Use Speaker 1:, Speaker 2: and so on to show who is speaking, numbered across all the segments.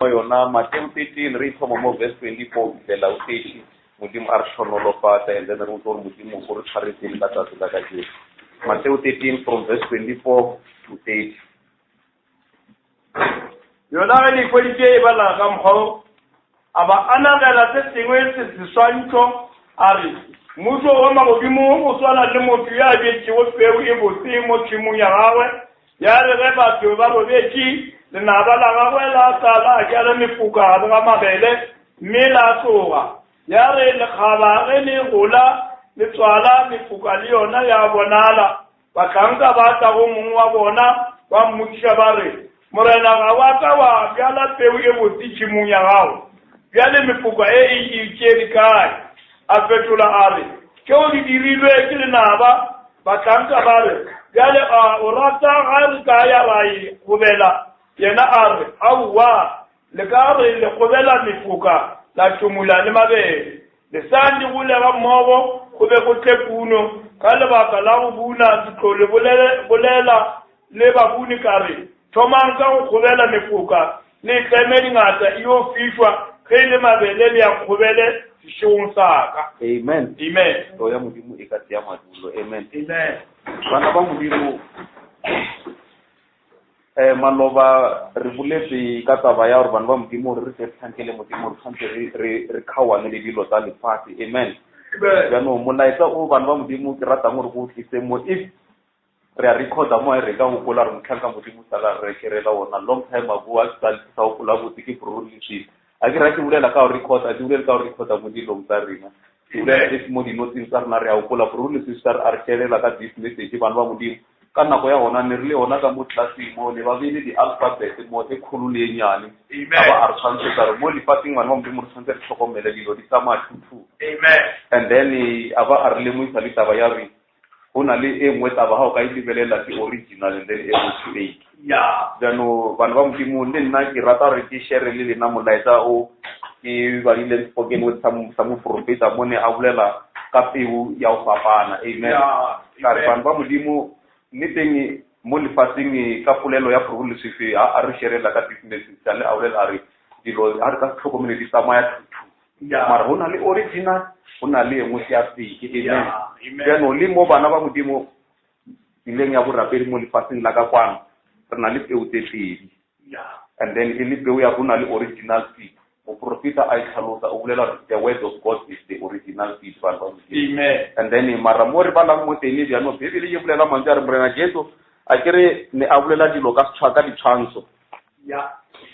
Speaker 1: yona Matthew 13 re thoma mo verse 24 fela o tshedi modimo a re tsholofatsa and then re go re modimo go re tshwaretse ka tsatsi la ka Jesu. Matthew 13 from verse 24 to 30.
Speaker 2: Yona re le kweditse e bala ka mgo aba anagela se sengwe se seswantšho a re mmušo wa magodimo o swana le motho ya betšego peu e botse mo tšhimong ya gagwe ya re ge batho ba robetše lenaba la gagwe la sala a jala mefuka gare ga mabele mme la tsoga ya re lekgaba ge le gola le tswala mefuka le yona ya bonala batlanka ba tla go mongwe wa bona ba mmotšiša ba re morena ga wa ka wa bjala peu e botse tšhimong ya gago bjale mefuka e itšedi kae a fetola a re tšeo di dirilwe ke lenaba batlanka ba re bjale o rata ga re ka ya ba e gobela yena a re aowa le ka re le gobela mefuka la tumula le mabele le sandi golega mmogo go be go tle puno ka lebaka la go buna ditlole bolela le babuni ka re thomang ka go gobela mefuka le tleme dingata e yo fišwa ge le mabele le ya gobele sešong sa ka.
Speaker 1: Amen.
Speaker 2: Amen.
Speaker 1: To ya modimo e ka tea madulo. Amen.
Speaker 2: Amen.
Speaker 1: Bana ba modimo maloba re boletse ka taba ya gore bana ba modimo re se thankele modimo re tshwanetse re kgawane le dilo tsa lefatshe. Amen. Jaanong molaetsa o bana ba modimo ke ratang gore go tlise mo if re a recorda mo re ka gopola re motlhanka modimo sala re kerela ona long time ago a sa gopola botse ke prologis a ke ra ke bulela ka go recorda di bulela ka go recorda mo dilong tsa rena ke bulela ke mo dinotsing tsa rena re a gopola prologis tsa a re kerela ka this message bana ba modimo ka nako ya gona ne re le ona ka mo classing mo le ba bile di alphabet mo e kholo le nyane ba a re tshwantse tsa re mo lefatsheng bana ba modimo re tshwantse re tlhokomele dilo di tsamaya thuthu.
Speaker 2: Amen.
Speaker 1: And then aba a re le mo isa le taba ya re ona le e nngwe taba ga o ka e lebelela ke original and then e go fake.
Speaker 2: Yeah.
Speaker 1: Jaanong bana ba modimo le nna ke rata re ke share le lena molaetsa o ke ba ile spoken with some professor mo ne a bolela ka peu ya go fapana. Amen. Ka re bana ba modimo ne teng mo lefatsheng ka polelo ya progressive a re sherela ka business tsa le a bolela re dilo a re ka tlhokomele di tsamaya thuthu. Mara hona le original hona le engwe ya fake. Amen. Jaanong le mo bana ba modimo ileng ya borapedi mo lefatsheng la ka kwana re na le peu tse pedi. And then e le peu ya bona le original seed. O profeta a itlhalosa o bolela the word of God is the original seed. Amen. And then mara mo re balang mo teng jaanong Bibele e bolela mantswe a re morena Jesu a kere ne a bolela dilo ka tshwaka ditshwantsho.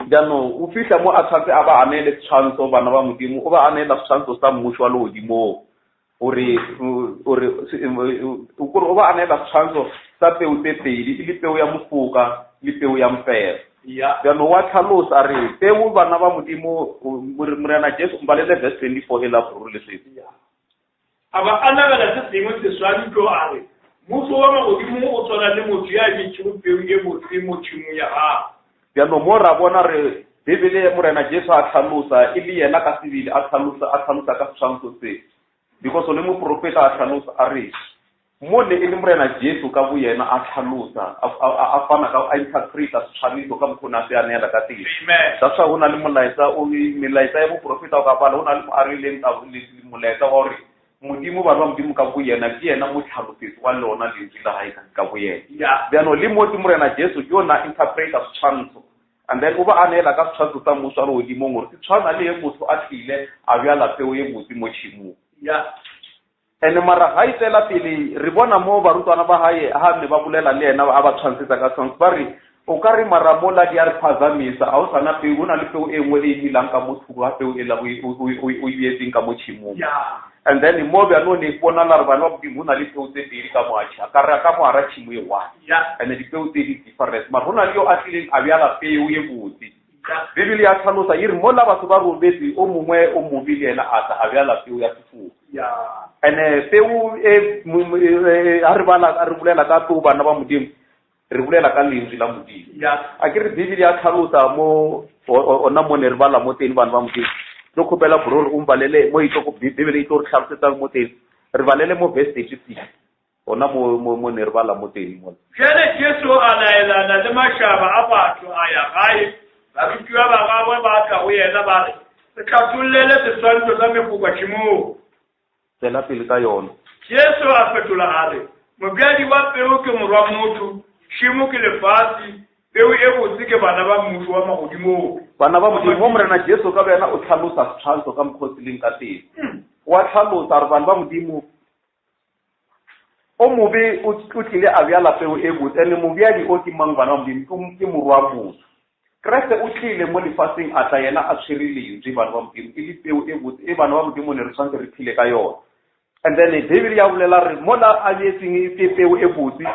Speaker 1: Jaanong o fitlha mo a tshwantse a ba anele tshwantsho bana ba modimo o ba anela tshwantsho sa mmušo wa le godimo ore o ba anela tshwantsho sa peu tse pedi e le peu ya mofoka le peu ya mfero. Jaanong wa tlhalosa a re peu bana ba modimo morena Jesu mbalele verse 24 e la prologis
Speaker 2: aba anagela se sengwe seswantšho a re mmušo wa magodimo o tshwana le motho ya betšego peu e botse mo tšhimong ya gago.
Speaker 1: Jaanong mo ra bona re Bibele morena Jesu a tlhalosa e le yena ka sebile a tlhalosa ka tshwantsho se because le mo profeta a tlhalosa a re mo le e le morena Jesu ka bo yena a tlhalosa a fana ka a interpreta tshwanelo ka mkhona se a neela ka teng. That's why hona le molaetsa o melaetsa ya mo profeta o ka bala hona le mo a rileng ka le molaetsa wa re modimo ba modimo ka bo yena ke yena mo tlhalosetse wa lona le tsela ha ka bo yena. Jaanong le mo morena Jesu ke yona interpreta tshwantsho and then o ba anela ka tshwantsho tsa mmušo wa le godimo gore se tshwana le motho a tlile a bjala peu e botse mo tšhimong. And mara ha itela pele re bona mo barutwana ba hae ha ne ba bolela le yena a ba tshwantsetsa ka tshwantsho ba re o ka re mara mola di a re phazamisa a o sana peu go na le peu e nngwe e bilang ka mo thoko ga peu e la o e bietseng ka mo tšhimong. And then mo bjano ne bona la re bana ba modimo na le peu tse pedi ka mo atšha ka re ka mo ara tšhimo e one and dipeu tse di different mara go na le yo a tlileng a bjala peu e botse. Bibele ya tlhalosa e re mola batho ba robetse o mongwe o mobi le ena a tla a bjala peu ya sefofu. And peu a re bolela ka peu bana ba modimo re bolela ka lentswe la modimo. A ke re Bibele ya tlhalosa mo ona mo ne re bala mo teng bana ba modimo lo khopela bro o mbalele mo itlo Bibele e tlo re tlhalosetsa mo teng re balele mo verse 36 ona mo ne re bala mo teng mo.
Speaker 2: Jene Jesu a laelana le mashaba a batho a ya gae ba rutiwa ba gagwe ba yena ba re re tlhatlolele seswantšho sa mefoko tšhimong
Speaker 1: tsela pele ka yona
Speaker 2: Jesu a fetola a re mobjadi wa peo ke morwa motho tšhimo ke lefase peo e botse ke bana ba mmušo wa magodimong
Speaker 1: bana ba modimo mo morena Jesu ka bena o tlhalosa setshwantsho ka mokgwa o tseleng ka teng wa tlhalosa re bana ba modimo o mobe o tlile a bjala peo e botse ene mobjadi o ke mang bana ba modimo ke morwa motho Kreste o tlile mo lefaseng a tla yena a tshwere lentswe bana ba modimo e le peo e botse e bana ba modimo ne re tshwanetse re phile ka yona and then David ya bolela re mola a yetseng ke peo e botse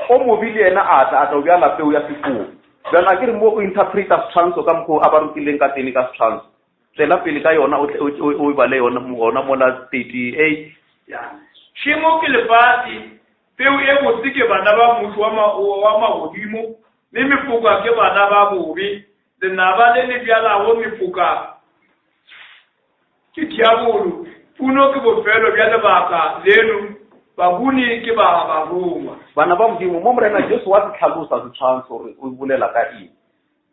Speaker 1: o mobile yena a tla o bjala peo ya sefofu bjana ke re mo o interpreta setshwantsho ka mokgwa a ba rutileng ka teng ka setshwantsho tsela pele ka yona o bale yona mola 38
Speaker 2: tšhimo ke lefase peo e botse ke bana ba mmušo wa magodimo le mefoka ke bana ba bobe lenaba le le bjalago mefoka ke diabolo puno ke bofelo bja lebaka leno babuni ke ba roma
Speaker 1: bana ba modimo mo morena Jesu wa tlhalosa setshwantsho re o bolela ka eng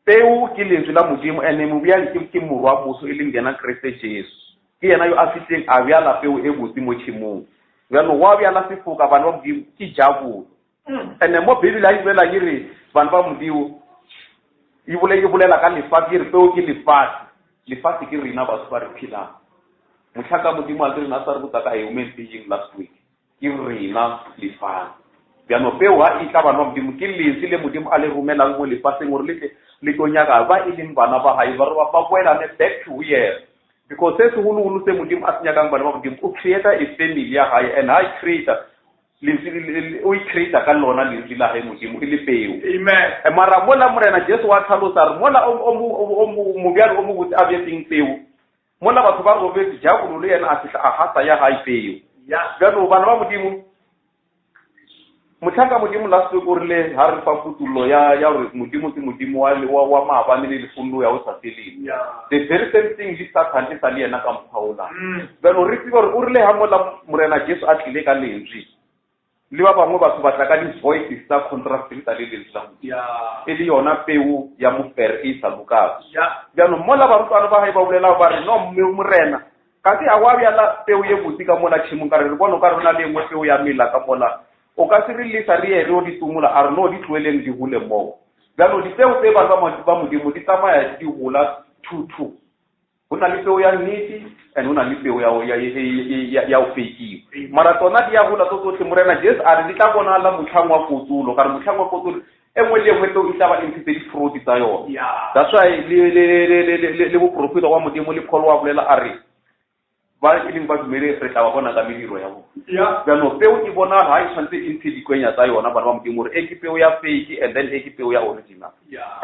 Speaker 1: peo ke lentswe la modimo ene mobjadi ke morwa moso e leng yena Kriste Jesu ke yena yo a fitleng a bjala peo e botse mo tšhimong bjano wa bjala sefoka bana ba modimo ke diabolo ene mo Bibele a bolela ke re bana ba modimo e bolela ka lefase re peo ke lefase ke rena batho ba re phelang motlhaka modimo a re na sa re botsa ka human being last week ke rena lefase bjano peo ha e tla bana ba modimo ke lentswe le modimo a le romelang mo lefaseng gore le tlo nyaka ba e leng bana ba hae ba re ba boelane back to here because se seholoholo se modimo a se nyakang bana ba modimo o creator a family ya hae and I creator o creator ka lona lentswe la hae modimo e le peo
Speaker 2: amen
Speaker 1: mara mola morena Jesu wa tlhalosa re mola mobjadi o mo botse a bjetseng peo mola batho ba robetse diabolo le yena a fihla a hasa ya hae peo bjano bana ba modimo motlhaka modimo last week o rile ha re fa putullo ya gore modimo ke modimo wa maabane le lefollo ya o sa feleng the very same thing le Satan e sa le yena ka mokgwa bjano re tseba gore o rile ha mola morena Jesu a tlile ka lentswe le ba bangwe batho ba tla ka di-voices tsa contrasting tsa le lentswe la modimo e le yona peo ya mofere e sa lokago bjano mola barutwana ba hae ba bolela ba re no morena ka se a wa bjala peo ye botse ka mola tšhimong ka re bona o ka rona le engwe peo ya mela ka mola o ka se re lesa re ere o di tumola a re no di tloeleng di hole moo bjano dipeo tse ba modimo di tsamaya di gola two go na le peo ya nnete and go na le peo ya o fekiwa mara tsona di ya gola tsotlhe morena Jesu a re di tla bonala motlhang wa kotulo ka re motlhang wa kotulo engwe le engwe peo e tla ba ntshitse di-fruit tsa yona that's why le boprofeta wa modimo le Paul wa bolela a re ba e leng ba dumele re tla ba bona ka mediro ya bona bjano peo e bona ha e tshwanetse e ntshe dikwenya tsa yona bana ba modimo gore e ke peo ya fake and then e ke peo ya original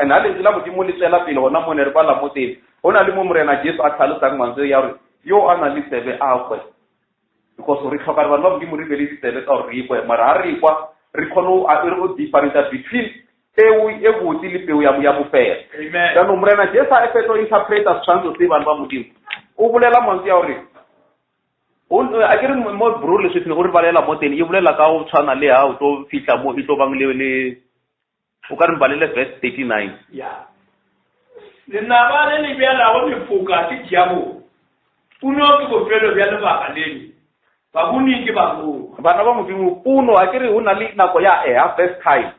Speaker 1: and ha lentswe la modimo le tsela pele gona mone re bala mo teng go na le mo morena Jesu a tlhalosang mantswe ya gore yo a na le tsebe a kwe because re tlhoka re bana ba modimo re be le ditsebe tsa gore re ikwe mara ha re ikwa re kgone go differenta between peo e botse le peo ya mofere bjano morena Jesu a fetlo interpreta setshwantsho se bana ba modimo o bolela mantswe ya gore a ke re mo bro le setsene gore balela mo teng e bolela ka go tshwana le ha o tlo fihla mo e tlo bang le o ka re balele verse 39
Speaker 2: lenaba le le bjalago mefoka ke diabo puno ke bofelo bja lebaka leno babuni ke bagolo
Speaker 1: bana ba modimo puno a ke re go na le nako ya harvest time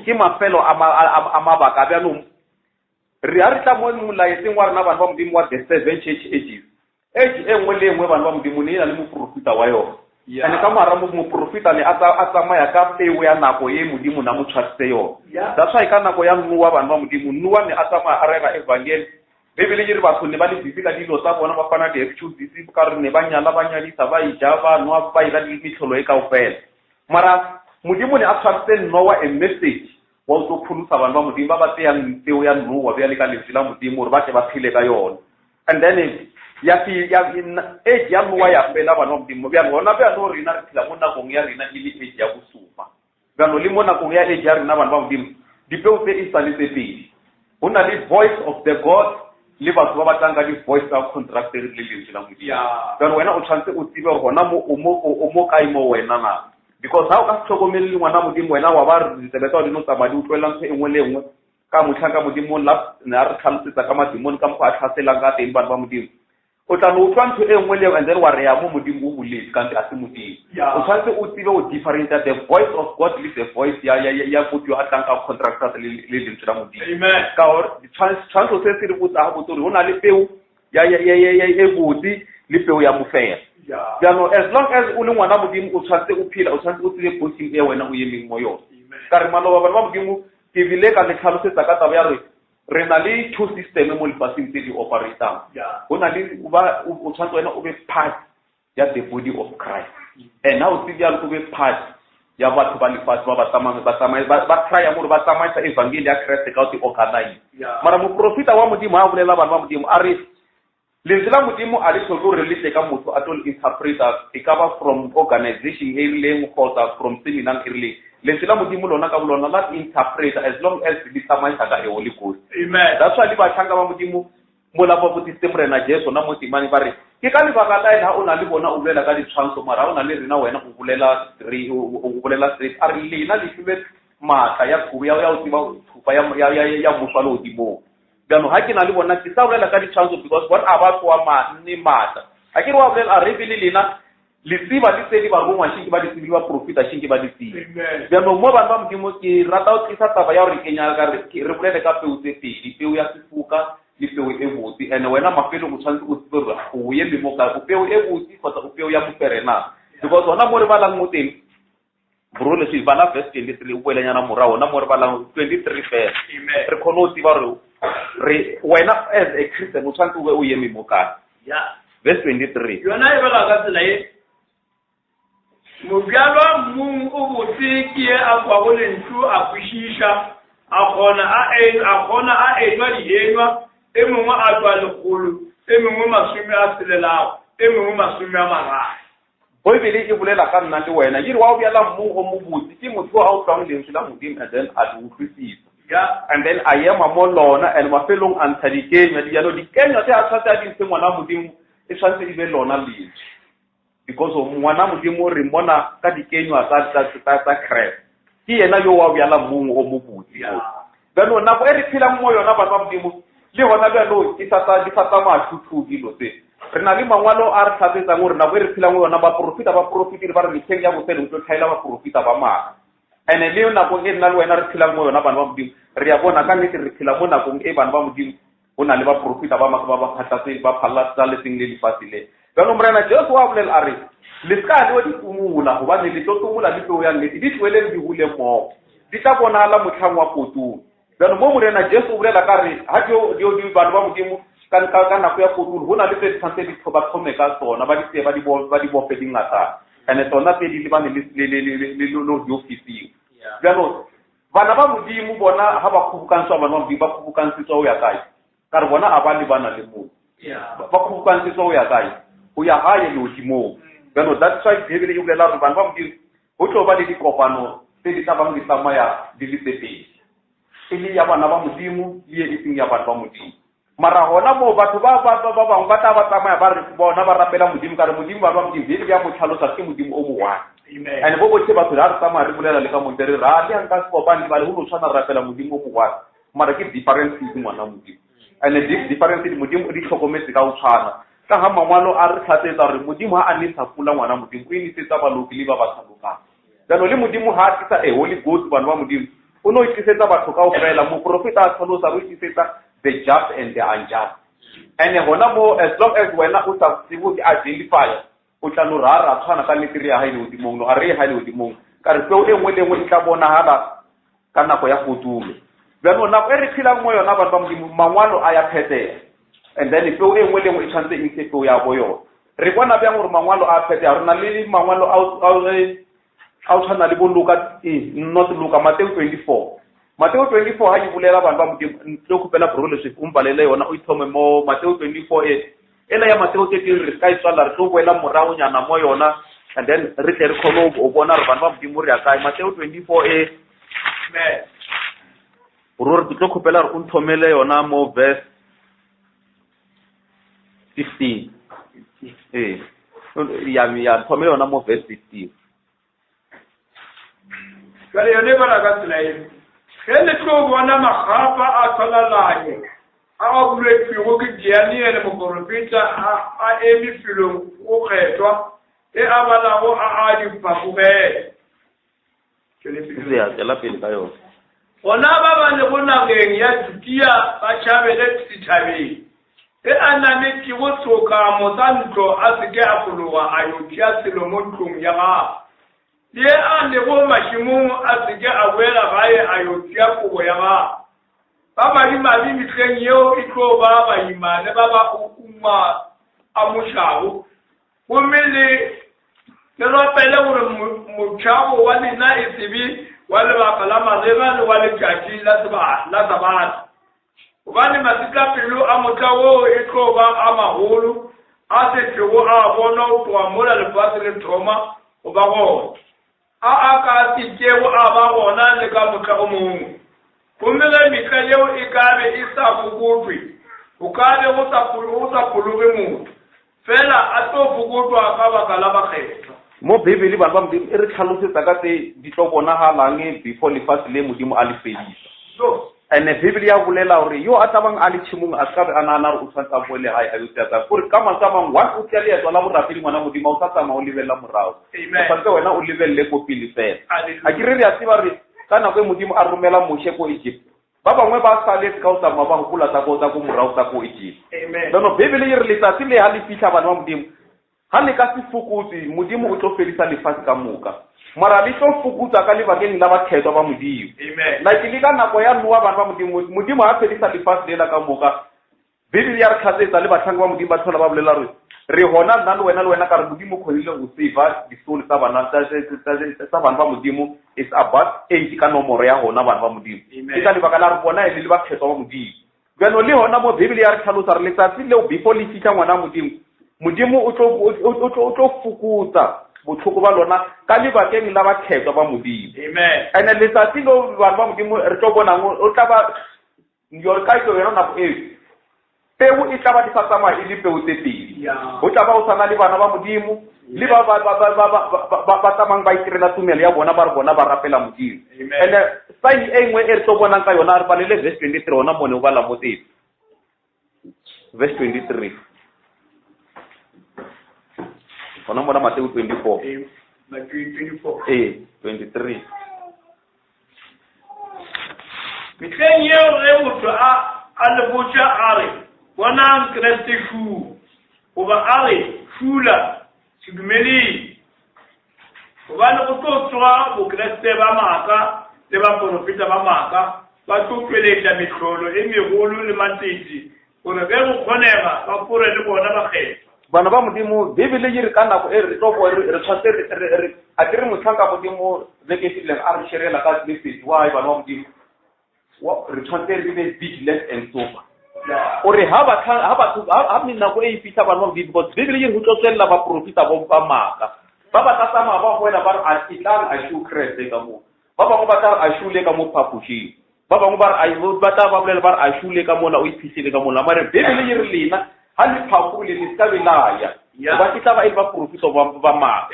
Speaker 1: ke mafelo a mabaka bjanong re a re tla mo molaetseng wa rena bana ba modimo wa the 7 church ages age e nngwe le engwe bana ba modimo ne e na le moprofita wa yona ane ka mara moprofita ne a tsamaya ka peo ya nako e modimo na mo tshwasitse yona that's why ka nako ya Noa bana ba modimo Noa ne a tsamaya a rera evangeli Bibele ke re batho ne ba le busy ka dilo tsa bona ba fana di-excuses ka re ne ba nyala ba nyadisa ba ija ba nwa ba ira ditlholo e kaofela mara modimo ne a tshwasitse Noa a message wa o tlo phulusa bana ba modimo ba ba tseyang peo ya Noa ba le ka lentswe la modimo gore ba tle ba phile ka yona and then age ya Noa ya fela bana ba modimo bjalo gona bjalo rena re phela mo nakong ya rena e le age ya bosupa bjalo le mo nakong ya age ya rena bana ba modimo dipeo tse e sa le tse pedi go na le voice of the God le batho ba batlang ka di-voice tsa contractor le lentswe la modimo bjalo wena o tshwanetse o tsebe gore gona o mo kae mo wena na because ha o ka se tlhokomele ngwana modimo wena wa ba re ditsebe tsa dino tsamadi o tloela ntho e nngwe le nngwe ka motlhanka modimo la ne re tlhalosetsa ka madimoni ka mokgwa a tlhaselang ka teng batho ba modimo o tla no utlwa ntho e nngwe leo and then wa re ya mo modimo o boletse kanti a se modimo o tshwanetse o tsebe o differentiate the voice of God le the voice ya motho a tlang ka contractors le lentswe la modimo ka gore tshwanetse se se re botsa ga botse gore go na le peo ya botse le peo ya mofela jaanong as long as o le ngwana modimo o tshwanetse o phela o tshwanetse o tsebe posting e wena o emeng mo yone ka re maloba bana ba modimo ke bile ka le tlhalosetsa ka taba ya re na le two system mo lefatsheng tse di operatang go na le o tshwanetse wena o be part ya the body of Christ and now se bjalo o be part ya batho ba lefatshe ba trya gore ba tsamaisa evangeli ya Kreste ka o te organize mara moprofita wa modimo a bolela bana ba modimo a re lentswe la modimo a le tlhoke gore le tle ka motho a tlo le interpreta e ka ba from organization e rileng kgotsa from seminar e rileng lentswe la modimo lona ka bolona la interpreta as long as di tsamaisa ka e Holy Ghost that's why di ba tlhanga ba modimo mo la ba botsitse morena Jesu na mo timane ba re ke ka lebaka la ena o na le bona o bolela ka ditshwantsho mara o na le rena wena o bolela straight a re lena le fiwe matla ya khubu ya o tsiba thupa ya moswalo odimo jaanong ha ke na le bona ke sa bolela ka ditshwantsho because what about wa manne matla a ke re wa bolela a re bile lena le tsiba le tse di ba bongwa shinki ba di tsibi ba profita shinki ba di tsibi jaanong mo bana ba modimo ke rata o tlisa taba ya gore ke nya ka re bolele ka peo tse pedi peo ya sefuka le peo e botse and wena mafelo go tshwanetse o tsebe go ye mo ka go peo e botse kgotsa go peo ya moferena because ona mo re balang mo teng bro le se bala verse 23 o boelanyana morago ona mo re balang 23 verse re khona o tsiba re wena as a Christian o tshwanetse o ye mo ka verse 23
Speaker 2: yona e bala ka tsela e mobyalwa mong o botse ke a kwa go lentšu a kwishisha a gona a enwa dienywa e mongwe a tswa legolo e mongwe masome a selelago e mongwe masome a mararo
Speaker 1: Bibele e bolela ka nna le wena yiri wa o byala mong o mo botse ke motho a o tswang lentswe la modimo and then a di utlwisisa and then a ema mo lona and mafelong a ntsha dikenywa dijalo dikenywa tse a tshwanetse a dintse ngwana modimo e tshwanetse e be lona lentswe because ngwana modimo re mona ka dikenywa tsa Christ ke yena yo wa byala mong o mo botse jaanong nako e re phelang mo yona bana ba modimo le hona bjalo di fata mathuthu dilo tse re na le mangwalo a re tlhatsetsang gore nako e re phelang mo yona ba profitire ba re metlheng ya bofelo tlo tlhaela ba profita ba maaka and le nako e nna le wena re phelang mo yona bana ba modimo re ya bona ka nnete re phela mo nakong e bana ba modimo go na le ba profita ba maaka ba phatlatse ba phallatsa letseng le lefatshe le jaanong morena Jesu wa bolela a re le ska le di tumula gobane le tlo tumula le tlo ya nnete di tswele di hule mo di tla bonala motlhang wa kotulo jaanong mo morena Jesu o bolela ka re ha di bana ba modimo ka nako ya kotulo go na le tse tshwanetse di thome ka tsona ba di bofe dingata and tsona tse di lebane le diofising jaanong bana ba modimo bona ha ba kgobokantswa bana ba modimo ba kgobokantsitswa o ya kae ka re bona a ba lebana le mo ba kgobokantsitswa o ya kae o ya gae le odimong jaanong that's why Bibele e bolela gore bana ba modimo go tlo ba le dikopano tse di tlabang di tsamaya di le tse pedi e le ya bana ba modimo le e seng ya bana ba modimo mara hona mo batho ba bangwe ba tla ba tsamaya ba re bona ba rapela modimo ka re modimo ba modimo Bibele ya mo tlhalosa ke modimo o mo one and bo botse batho re tsamaya re bolela le ka montere ra le nka se kopane ba le go tshwana rapela modimo o mo one mara ke difference ke ngwana modimo and the difference di modimo di tlhokometse ka o tshwana ka ha mangwalo a re tlhatsetsa re modimo ha a ne sa pula ngwana modimo o inisetsa baloki le ba ba tlhalokang jaanong le modimo ha a tlisa a Holy Ghost bana ba modimo o no itlisetsa batho ka o fela mo profeta a tlhalosa o itlisetsa the just and the unjust and hona mo as long as wena o sa tsebo di identify o tla no rara tshwana ka nnete ya haile odimong no a re haile odimong ka re peo e nngwe le nngwe e tla bona hala ka nako ya kotulo jaanong nako e re phelang mo yona bana ba modimo mangwalo a ya phethela and then peo e nngwe le nngwe e tshwanetse e ntshe peo ya bo yona re bona bjang gore mangwalo a phethela re na le mangwalo a o tshwana le bo Luka not Luka Matthew 24 Matthew 24 ha e bolela bana ba modimo tlo khopela broleship umbalele yona o ithome mo Matthew 24 ena ya Matthew 13 re ska itswala re tlo boela morago nyana mo yona and then re tle re kholo o bona re bana ba modimo re ya kae Matthew 24 bro re tlo khopela re unthomele yona mo verse 15 ya thomele yona mo verse 15
Speaker 2: kale yone bana ka tsela e Ele tlo bona magapa a tsalalaye a bule piro ke diani ele mokorofita a emi filo o kgetwa e abalago a dipakube
Speaker 1: ya la pele ka yona
Speaker 2: bona ba le bona ngeng ya tutia ba chabele tsithabeng e anane ke go tsoka motantlo a seke a fologa a yotia selo mo ntlong ya gago le a le go mashimong a seke a boela gae a yotia kobo ya gago ba madimabe metlheng yeo e tlo ba baimane ba ba uma a mošago gomme le ropele gore motšhago wa lena e sebe wa lebaka la mageba le wa letšatši la sabata gobane masetlapelo a motla woo e tlo ba a magolo a setšego a bona o tloga mola lefase le thoma go ba gona a ka sekego a ba gona le ka motla o mongwe gomme ge metla yeo e kabe e sa fokotwe o kabe go sa phologe motho fela a tlo fokotwa ka baka la bakgetho
Speaker 1: mo bebele ba modimo e re tlhalosetsa ka tse di tlo bonagalang before lefatshe le modimo a le fedisa ene bebele ya bolela gore yo a tabang a le tshimong a ska be a nana re o tshwantse a boele gae a yotsa gore ka mantswe a mangwe wa o tšea leeto la borapedi ngwana modimo o sa tsamaya o lebelela morago o tshwantse wena o lebelele ko pele fela a ke re re a tseba re ka nako e modimo a romela moshe ko Egypt ba bangwe ba saletse ka o tsamaya ba gopola tsa ko morago tsa ko Egypt no bebele e re letsatsi le ha le fitlha bana ba modimo ha le ka se fokotse modimo o tlo fedisa lefatshe ka moka mara le tlo fokotsa ka lebakeng la bakgetwa ba modimo like le ka nako ya Noa bana ba modimo ha fedisa lefatshe le ka moka bebele ya re tlhasetsa le batlhanka ba modimo ba tlhola ba bolela re hona nna le wena ka re modimo kgonile go save di-soul tsa bana ba modimo is about 8 ka nomoro ya gona bana ba modimo ke ka lebaka la re bona e le bakgetwa ba modimo bjano le hona mo bebele ya re tlhalosa re letsatsi leo before le fitlha ngwana modimo o tlo fokotsa botlhoko ba lona ka lebakeng la bakgetwa ba modimo ene letsatsi leo bana ba modimo re tlo bonang o tla ba ka yona nako eo peu e tla ba di sa tsamaya e le peu tse pedi o tla ba o tshwana le bana ba modimo le ba tsamang ba itirela tumelo ya bona ba re bona ba rapela modimo ene saini e nngwe e re tlo bonang ka yona re balele verse 23 ona mone o bala mo teng verse 23 ona mona Mateo 24 23
Speaker 2: metlheng yeo ge motho a le botša a re bonang kreste fu goba a re fula sedumeleng gobane go tlo tsoga bokreste ba maaka le baprofeta ba maaka ba tlo tsweletša metlholo e megolo le matsetsi gore ge go kgonega ba kore le bona bakgetho
Speaker 1: bana ba modimo bebele e re ka nako e re tshwantse a ke re motlhanka modimo lekefileng a re šerela ka lesedi wa bana ba modimo re tshwantse re be vigilant and sober ore ha nako e fitlha bana ba modimo because bebele e re go tlo tswelela baprofeta ba maaka ba ba tsamaya ba boela ba re a tlang a shu kreste ka mo ba bangwe ba tla a shule ka mo phapošing ba bangwe ba tla ba bolela ba re a shule ka mola o iphihlele ka mola mare bebele e re lena ha le phapole le ska belaya ba ke tla ba e ba profita ba ma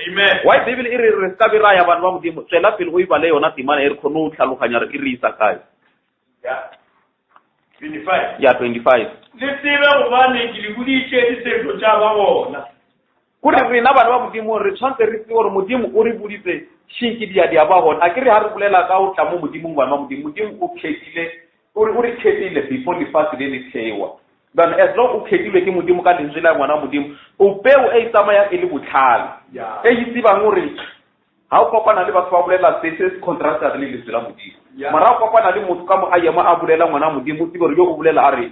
Speaker 1: why bebele e re ska belaya bana ba modimo tsela pele go ibale yona timana e re khone o tlhaloganya re re isa kae
Speaker 2: 25
Speaker 1: ya 25
Speaker 2: le tsebe go bane ke le buditše disetlo tša ba bona
Speaker 1: kore rena bana ba modimo re tshwantse re tsebe gore modimo o re buditse shinki dia ba bona a ke re ha re bolela ka o tla mo modimong bana ba modimo o khethile o re khethile before lefatshe le le thewa then as long o khethilwe ke modimo ka lentswe la ngwana modimo o peu e tsamaya e le botlhale e itsebang gore ha o kopana le batho ba bolela se contractor le lentswe la modimo mara o kopana le motho ka mo a yema a bolela ngwana modimo o tsebe gore yo o bolela a re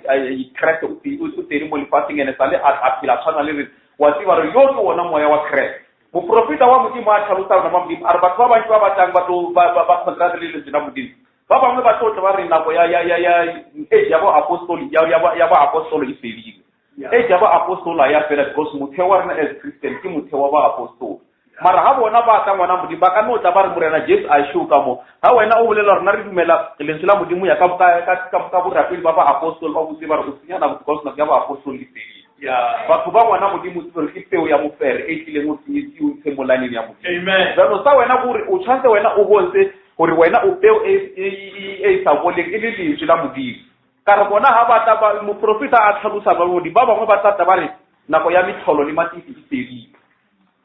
Speaker 1: Christ o tsere mo lefatsheng ene sale a phela tshwana le re wa tseba re yo ke wona moya wa Christ moprofita wa modimo a tlhalosa ngwana modimo a re batho ba bantsi ba batlang ba contractor le lentswe la modimo ba bangwe ba tlotle ba re nako ya age ya bo apostoli ya ba apostolo e fedile age ya ba apostola ya fela because motheo wa rena as Christian ke motheo wa ba apostoli mara ha bona ba tla ngwana modimo ba ka no tla ba re morena Jesu a shu ka mo ha wena o bolela rena re dumela lentswe la modimo ya ka borapedi ba ba apostoli ba botse ba re o senya na because na ya ba apostoli e fedile batho ba ngwana modimo tsere ke peo ya mofere e tlileng o tsenyetsi o tsemolaneng ya modimo jalo sa wena gore o tshwantse wena o bonse gore wena o peo e sa boleng e le lentswe la modimo ka re bona ha ba tla moprofeta a tlhalosa ba bodi ba bangwe ba tla ba re nako ya mitholo le matiti e tsedile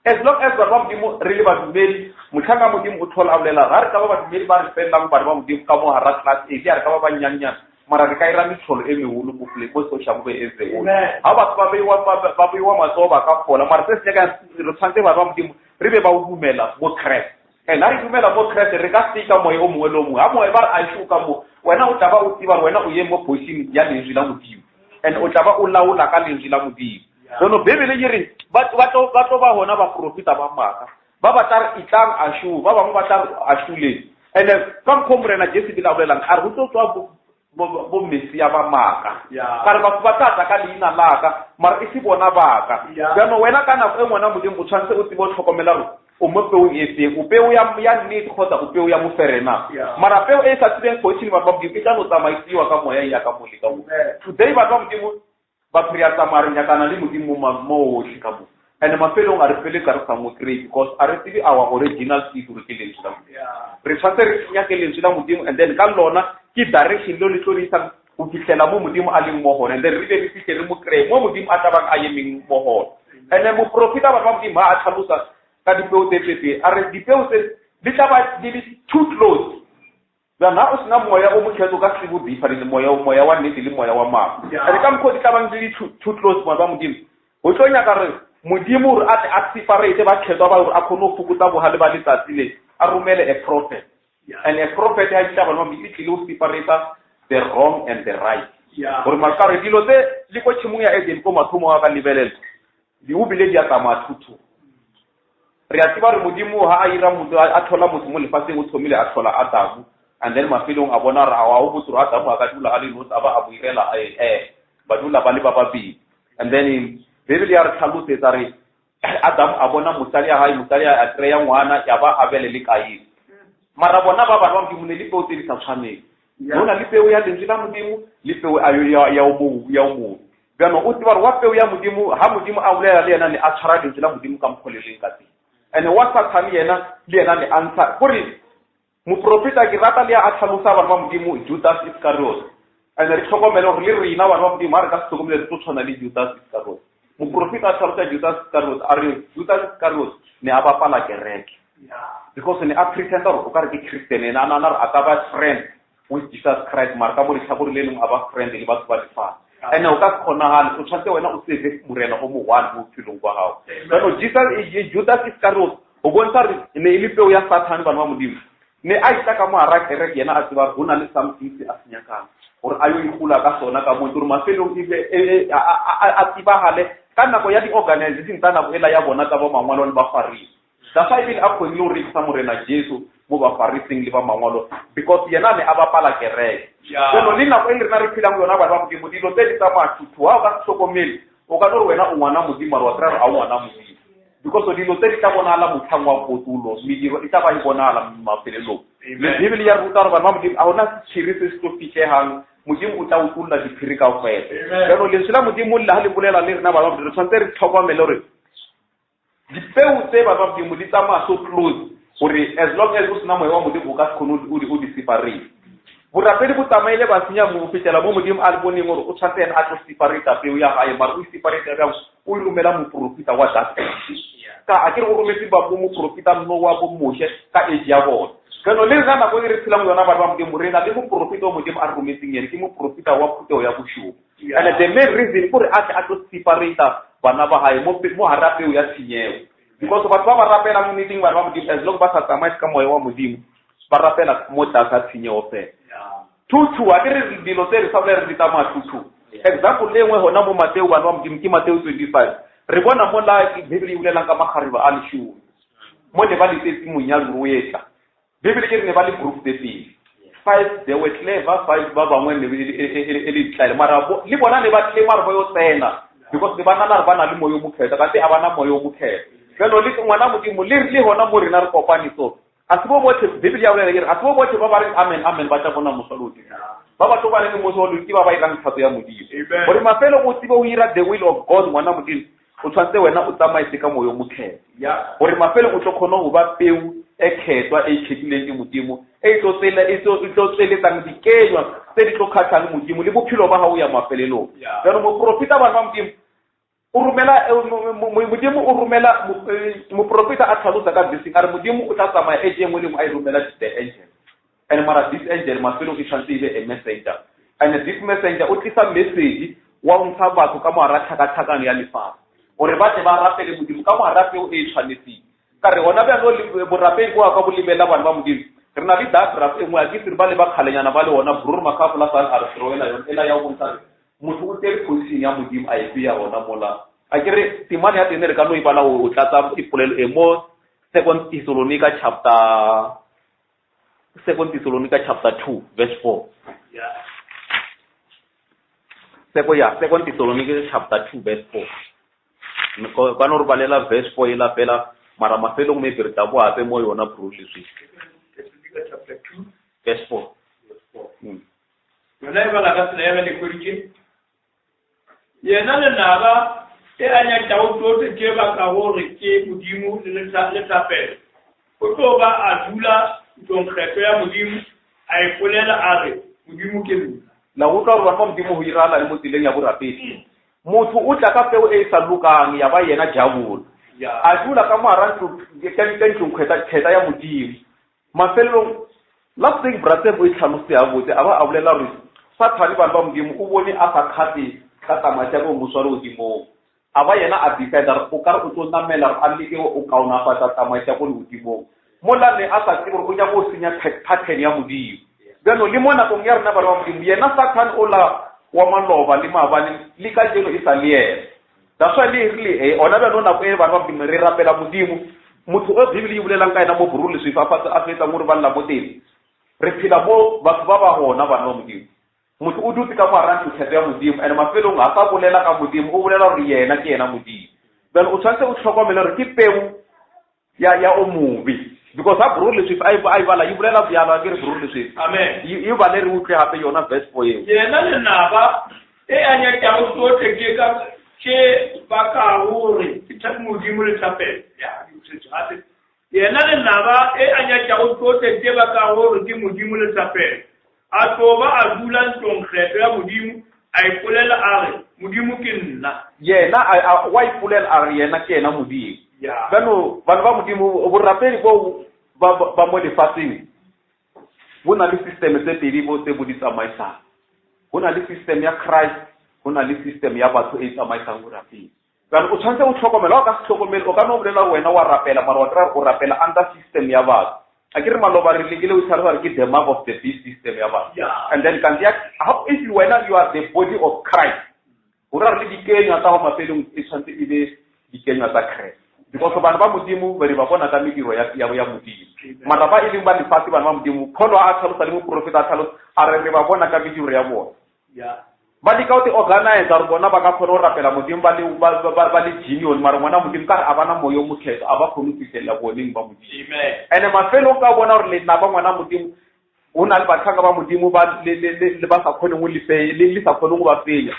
Speaker 1: as long as ba modimo re le badumedi motlhanga modimo o thola a bolela ga re ka ba badumedi ba re fellang ba modimo ka mo hara class e ya re ka ba banyanyana mara re ka ira mitholo e meholo mo Soshanguve e tsego ha ba ba beiwa matsogo ba ka fola mara se se ka re tshwantse ba modimo re be ba o dumela mo Christ and ha re dumela mo Christ re ka sika moya o mongwe le o mongwe ha moya ba a shuka mo wena o tla ba o tsiba wena o ye mo position ya lentswe la modimo and o tla ba o laola ka lentswe la modimo no Bibele e re ba tlo ba hona ba profita ba maka ba ba tla itlang a shu ba bangwe ba tla a shule and ka mkhomrena Jesu bila bolelang a re go tswa bo Mesia ba maka ka re ba tla ka leina laka mara e se bona baka no wena kana e ngwana modimo o tshwantse o tsibo tlhokomela o mo peo e teng o peo ya nnete kgotsa o peo ya moferena mara peo e sa tsebeng position ba modimo e tla no tsamaisiwa ka moya ya ka mole ka mo today ba modimo ba priya tsamarinya kana le modimo mo ka mo and mafelong a re pele ka re sa mo create because a re tsebe our original seed re ke lentswe la modimo re tshwantse re nya ke lentswe la modimo and then ka lona ke direction lo le tlorisa o fitlela mo modimo a leng mo hona and then re be re fitlhe re mo create mo modimo a tabang a yemeng mo hona and then mo profita ba modimo a tlhalosa ka dipeo tse a re dipeo tse di tla ba di too close ba na o sina moya o mo khetso ka sibu different moya wa nnete le moya wa mama re ka mkho di tla bang di too close mo ba modimo o tlonya ka re modimo re a separate ba khetso ba a khono fukutsa bo hale ba letsatsi le a romele a prophet and a prophet ha tla ba no bi tlile o separate the wrong and the right gore makare dilo tse di ko tshimong ya Eden ko mathomo a ka lebelela di o bile di a tsamaya thuto re a tseba re modimo ha a ira motho a thola motho mo lefatsheng o thomile a thola Adamu and then mafelong a bona ra wa o botsoro Adamu a ka dula a le no tsaba a boirela ba dula ba le ba babedi and then Bibele ya re tlhalosetsa re Adamu a bona mosadi ya hae mosadi a kreya ngwana ya ba abele le Kaini mara bona ba ba modimo ne le peo tse di sa tshwaneng bona le peo ya lentswe la modimo le peo ya o mo bjano o tseba wa peo ya modimo ha modimo a bolela le yena ne a tshwara lentswe la modimo ka mkholeleng ka teng and what Satan yena le yena ne answer gore moprofeta ke rata le a tlhalosa ba modimo Judas Iscariot and re tlhokomela gore le rena ba modimo ha re ka se tlhokomele re tshwana le Judas Iscariot moprofeta a tlhalosa Judas Iscariot a re Judas Iscariot ne a bapala kereke because ne a pretender o ka re ke Christian ena a ka ba friend with Jesus Christ mara ka mo le tlhabore le leng a ba friend le batho ba lefa and o ka khonagala o tshwantse wena o save morena o mo one mo philong kwa hao no Judas Iscariot o bontsha re ne ile peo ya Satan ba modimo ne a itla ka mo ara kereke yena a tseba bona le something se a senyakang gore ayo ikula ka sona ka mo gore mafelong ile a tsibagale ka nako ya di organization tsa nako ela ya bona tsa ba mangwalo le ba farisi da fa ile a khonile o rekisa morena Jesu mo ba farising le ba mangwalo because yena ne a bapala kereke no le nako ile rena re philang yona ba modimo dilo tse di tsa mathutu wa ka hlokomele o ka no wena o ngwana modimo wa tsara a ngwana modimo because dilo tse di tla bonala mothangwa potulo mediro e tla ba ibonala mafelelo le Bibele ya ruta ba modimo a ona tshirisi se to fitlhehang modimo o tla utulla diphiri ka ofela pero le sela modimo le ha le bolela le rena ba modimo tshwantse re tlhokomele re dipeo tse ba modimo di tsamaya so close gore as long as o sena moya wa modimo o ka se khone o di separate borapedi bo tsamaile ba senya mo fetela mo modimo a le boneng gore o tshwantse a tlo separate peo ya hae mara o separate ya o ilumela mo profita wa that ka a ke go rometse ba mo profita no wa bo moshe ka age ya bona kano le rana go re tsela mo yona ba modimo rena le mo profita o modimo a rometseng yena ke mo profita wa phuteo ya boshuo and the main reason gore a tlo separate bana ba hae mo harapeo ya tshinyeo because batho ba ba rapela mo meeting ba modimo as long ba sa tsamaye ka moya wa modimo ba rapela mo tsa tshinyeo fe tutu a ke re dilo tse re sa le re ditama tutu example le nngwe hona mo Mateo ba modimo ke Mateo 25 re bona mo la Bibele e bulela ka magariba a leshu mo ne ba le tsetsi monyalo o etla Bibele ke ne ba le group tse pedi 5 they were clever 5 ba bangwe ne le tlile mara le bona ne ba tle mara bo yo tsena because le bana na bana le moyo mo kheta ka tse abana moyo mo kheta pero le ngwana modimo le hona mo rena re kopane so a tsebo botse Bibele ya bolela a tsebo botse ba ba re amen amen ba tla bona mosoloti ba ba to ba le mo mosoloti ba ba irang thato ya modimo gore mafelo go tsebo o ira the will of God ngwana modimo o tshwantse wena o tsamaise ka moyo mo kheta gore mafelo o tlo khona go ba peu khetwa e khethileng ke modimo e tlo tsheletsang dikenywa tse di tlo kgatlhang modimo le bophelo ba hao ya mafelelong jalo moprofita bana ba modimo o rumela modimo o rumela moprofita a tlhalosa ka blessing a re modimo o tla tsamaya e jengwe le mo a e rumela the angel and mara this angel mafelong e tshwanetse e be a messenger and this messenger o tlisa message wa ntsha batho ka moara tlhakatlhakano ya lefatshe gore ba tle ba rapele modimo ka moara peo e tshwanetseng ka re gona bjano borapedi bo ka bo lebela bana ba modimo re na le diagraph e nngwe a ke sere ba le ba kgalenyana ba le ona brur makhafola sa a re seroela yone ela ya go bontsha motho o tere position ya modimo a efe ya gona mola a ke re temane ya tene re ka no e bala o tlatsa ipolelo e mo 2 Thessalonica chapter 2 verse 4 2 Thessalonica chapter 2 verse 4 ka no re balela verse 4 ela pela mara mafelong me berta bo ape mo yona brulisi
Speaker 2: chapter 2
Speaker 1: verse 4
Speaker 2: yona e bala ka tsela ya le korike yena le naba e anya taotote ke ba ka hore ke modimo le tapelo o tlo ba a dula donkgetho ya modimo a ipolela a re modimo ke nna
Speaker 1: la go tla re ba modimo ho irala le mo tseleng ya borapedi motho o tla ka peo e sa lokang ya ba yena jabolo a dula ka moarantlo kheta ya modimo mafelong last thing brother bo itlhalose ya botse a ba a bolela re sathane bana ba modimo o bone a sa khate ka tamatša go mosware godimo a ba yena a decide o ka re o tlo namela a leke o kaonafatsa tamatša go le godimo mola ne a sa tsebe gore o ja go senya pattern ya modimo bjano le mo nakong ya rena bana ba modimo yena sathane ola wa maloba le maabane le ka jeno e sa le ena that's why le rile ona bjano nako e bana ba modimo re rapela modimo motho o bibele e bolelang ka ena mo borule sefafatse a fetsa mo re ba lla mo teng re phela mo batho ba ba gona bana ba modimo motho o dutse ka moarantlo kgetho ya modimo and mafelong a sa bolela ka modimo o bolela gore yena ke yena modimo then o tshwanetse o tlhokomele gore ke peu ya o mobe because ha brule swift a e bala e bolela bjalo ke re brule swift
Speaker 2: amen
Speaker 1: e bale re utlwe hape yona verse 4 eo
Speaker 2: yena le naba e anya taotote ke ba ka hore ke modimo le tapelo yena le naba e anya taotote ke ba ka hore ke modimo le tapelo a toba a dula ntonkgetho ya modimo a ipolela a re modimo ke nna
Speaker 1: yena wa ipolela a re yena ke yena modimo bano bana ba modimo borapedi bo ba mo lefatsheng bo na le system tse pedi bo tse bo di tsamaisang bo na le system ya Christ bo na le system ya batho e tsamaisang borapedi bana o tshwanetse o tlhokomela o ka se tlhokomele o ka no bolela wena wa rapela mara wa tla o rapela under system ya batho a ke re maloba re lekile o tlhalosa ke the mark of the beast system ya batho and then kan ya how if you are the body of Christ o ra re dikenywa tsa go mafelong e tshwanetse e be dikenywa tsa Christ because bana ba modimo ba re ba bona ka mediro ya modimo mara ba e leng ba lefatshe bana ba modimo pholo a tlhalosa le mo profeta a tlhalosa a re ba bona ka mediro ya bona ba di ka o te organize re bona ba ka kgona go rapela modimo ba le genius mara ngwana modimo ka re a bana moyo mothetso a ba kgone go fitlhelela boneng ba modimo and mafelo ka bona gore le nna ba ngwana modimo o na le batlhaka ba modimo ba ba sa kgoneng go le sa kgoneng go ba fenya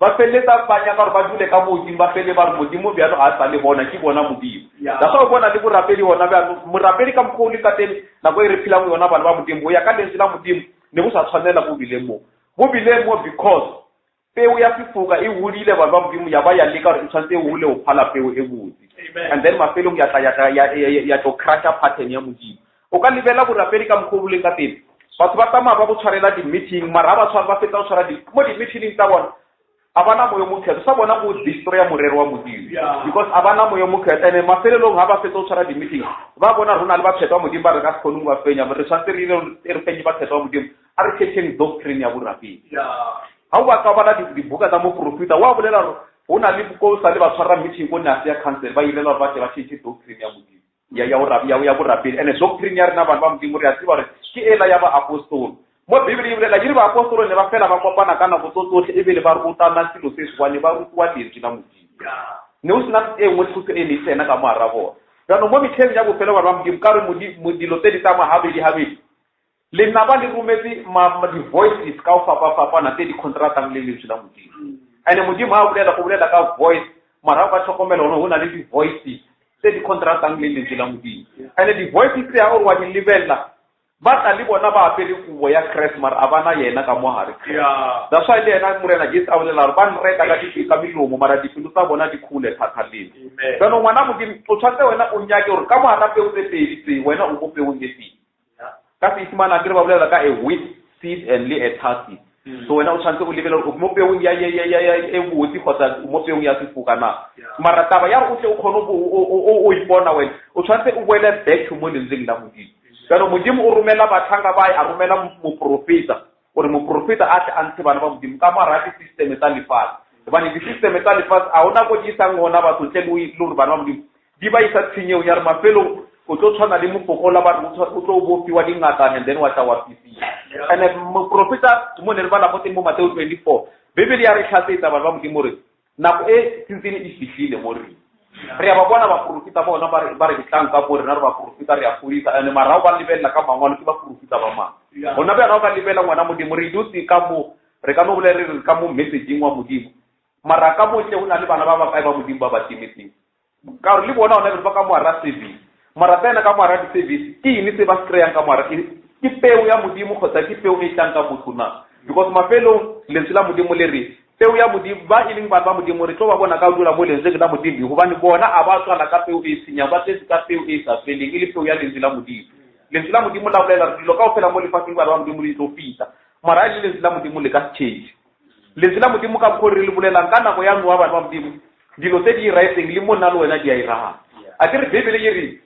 Speaker 1: ba feletsa ba nyaka gore ba dule ka modimo ba fele ba re modimo bjalo a sa le bona ke bona modimo da sa o bona le borapedi ona bjalo morapedi ka mokgwa o le ka teng nako e re phelang yona bana ba modimo o ya ka lentswe la modimo ne bo sa tshwanela mo bileng mo because peu ya sefoka e hodile bana ba modimo ya ba ya leka gore e tshwanetse e hole o phala peu e botse and then mafelong ya to crash pattern ya modimo o ka lebela borapedi ka mokgwa o le ka teng batho ba tsamaya ba go tshwarela di-meeting mara ba fetsa go tshwara mo di-meeting tsa bona a bana moyo mokgetho sa bona go destroya morero wa modimo because a bana moyo mokgetho ene mafelelong ha ba fetsa go tshwara di-meeting ba bona rona le ba phetwa modimo ba re ka se kgone go ba fenya re tshwanetse re fenye ba phetwa modimo a re checking doctrine ya borapedi ha o batla bana dibuka tsa mo profita wa bolela gore go na le ko sa le ba tshwara meeting ko nase ya council ba ile ba ba change doctrine ya modimo ya borapedi ene doctrine ya rena bana ba modimo re a tseba gore ke ela ya ba apostol mo bibele e bolela ke ba apostol ne ba fela ba kopana ka nako tsotlhe e bele ba rutana selo se se bane ba rutwa lentswe la modimo ne o sena e nngwe thuto e ne tsena ka moara bona jano mo metlheng ya bofelo ba modimo ka re modilo tse di tsamaya habedi le nna ba le rometse di-voices ka o fapafapana tse di contractang le lentswe la modimo ene modimo ha o bolela ka voice mara o ka tlhokomela one go na le di-voices tse di contrastang le lentswe la Modimo. And di-voices tse ya gore wa di lebelela ba tla le bona ba apere kubo ya Christmas a bana yena ka mo hare. That's why le yena morena Jesu a bolela gore ba nreka ka melomo mara dipelo tsa bona di khule thata lena. Kana ngwana Modimo o tshwantse wena o nyake gore ka mo hara peo tse pedi tse wena o mo peong e feng. Ka se isimana ke ba bolela ka a wheat seed and le a tart seed. So wena o tshwantse o lebela gore mo peong ya e botse kgotsa mo peong ya sefoka na. Mara taba ya go tle o kgone o ipona wena o tshwantse o boele back to mo lentsweng la Modimo. Pero Modimo o romela bathanga ba a romela moprofeta gore moprofeta a tle a ntshe bana ba Modimo ka mara ya system tsa lefatshe. Hobane di-system tsa lefatshe a ona go disang gona batho tle le gore bana ba Modimo di ba isa tshenyeo ya re mafelo o tlo tshwana le mofokola ba o tlo bofiwa dingakane and then wa tla wa fisiya. And moprofeta mo ne re bala mo teng mo Mateo 24 Bibele ya re tlhasetsa bana ba Modimo re nako e tsintsene e fihlile mo re re ya ba bona ba profita bona ba re ditlang ka bo rena re ba profita re ya furisa ene mara ba lebella ka mangwalo ke ba profita ba mang bona ba ka lebella ngwana Modimo re dutse ka mo re ka no bolele re ka mo messaging wa Modimo mara ka mo tle una le bana ba ba kae ba Modimo ba ba timetseng ka re le bona ona re ba ka mo ara service mara tsena ka mo ara di service ke ine se ba strayang ka mo ara ke peo ya Modimo kgotsa ke peo e tlang ka botsona because mafelo lentswe la Modimo le re peo ya Modimo ba ileng ba Modimo re tlo ba bona ka dula mo lentswe la Modimo gobane bona a ba tswala ka peo e senya ba tse ka peo e sa feleng ile peo ya lentswe la Modimo. Lentswe la Modimo la bolela dilo ka ofela mo lefatsheng ba Modimo le tlo fita mara ile lentswe la Modimo le ka change. Lentswe la Modimo ka go re le bolela ka nako ya nwa ba Modimo dilo tse di rising le mo nna le wena di a iraga a ke re Bibele e re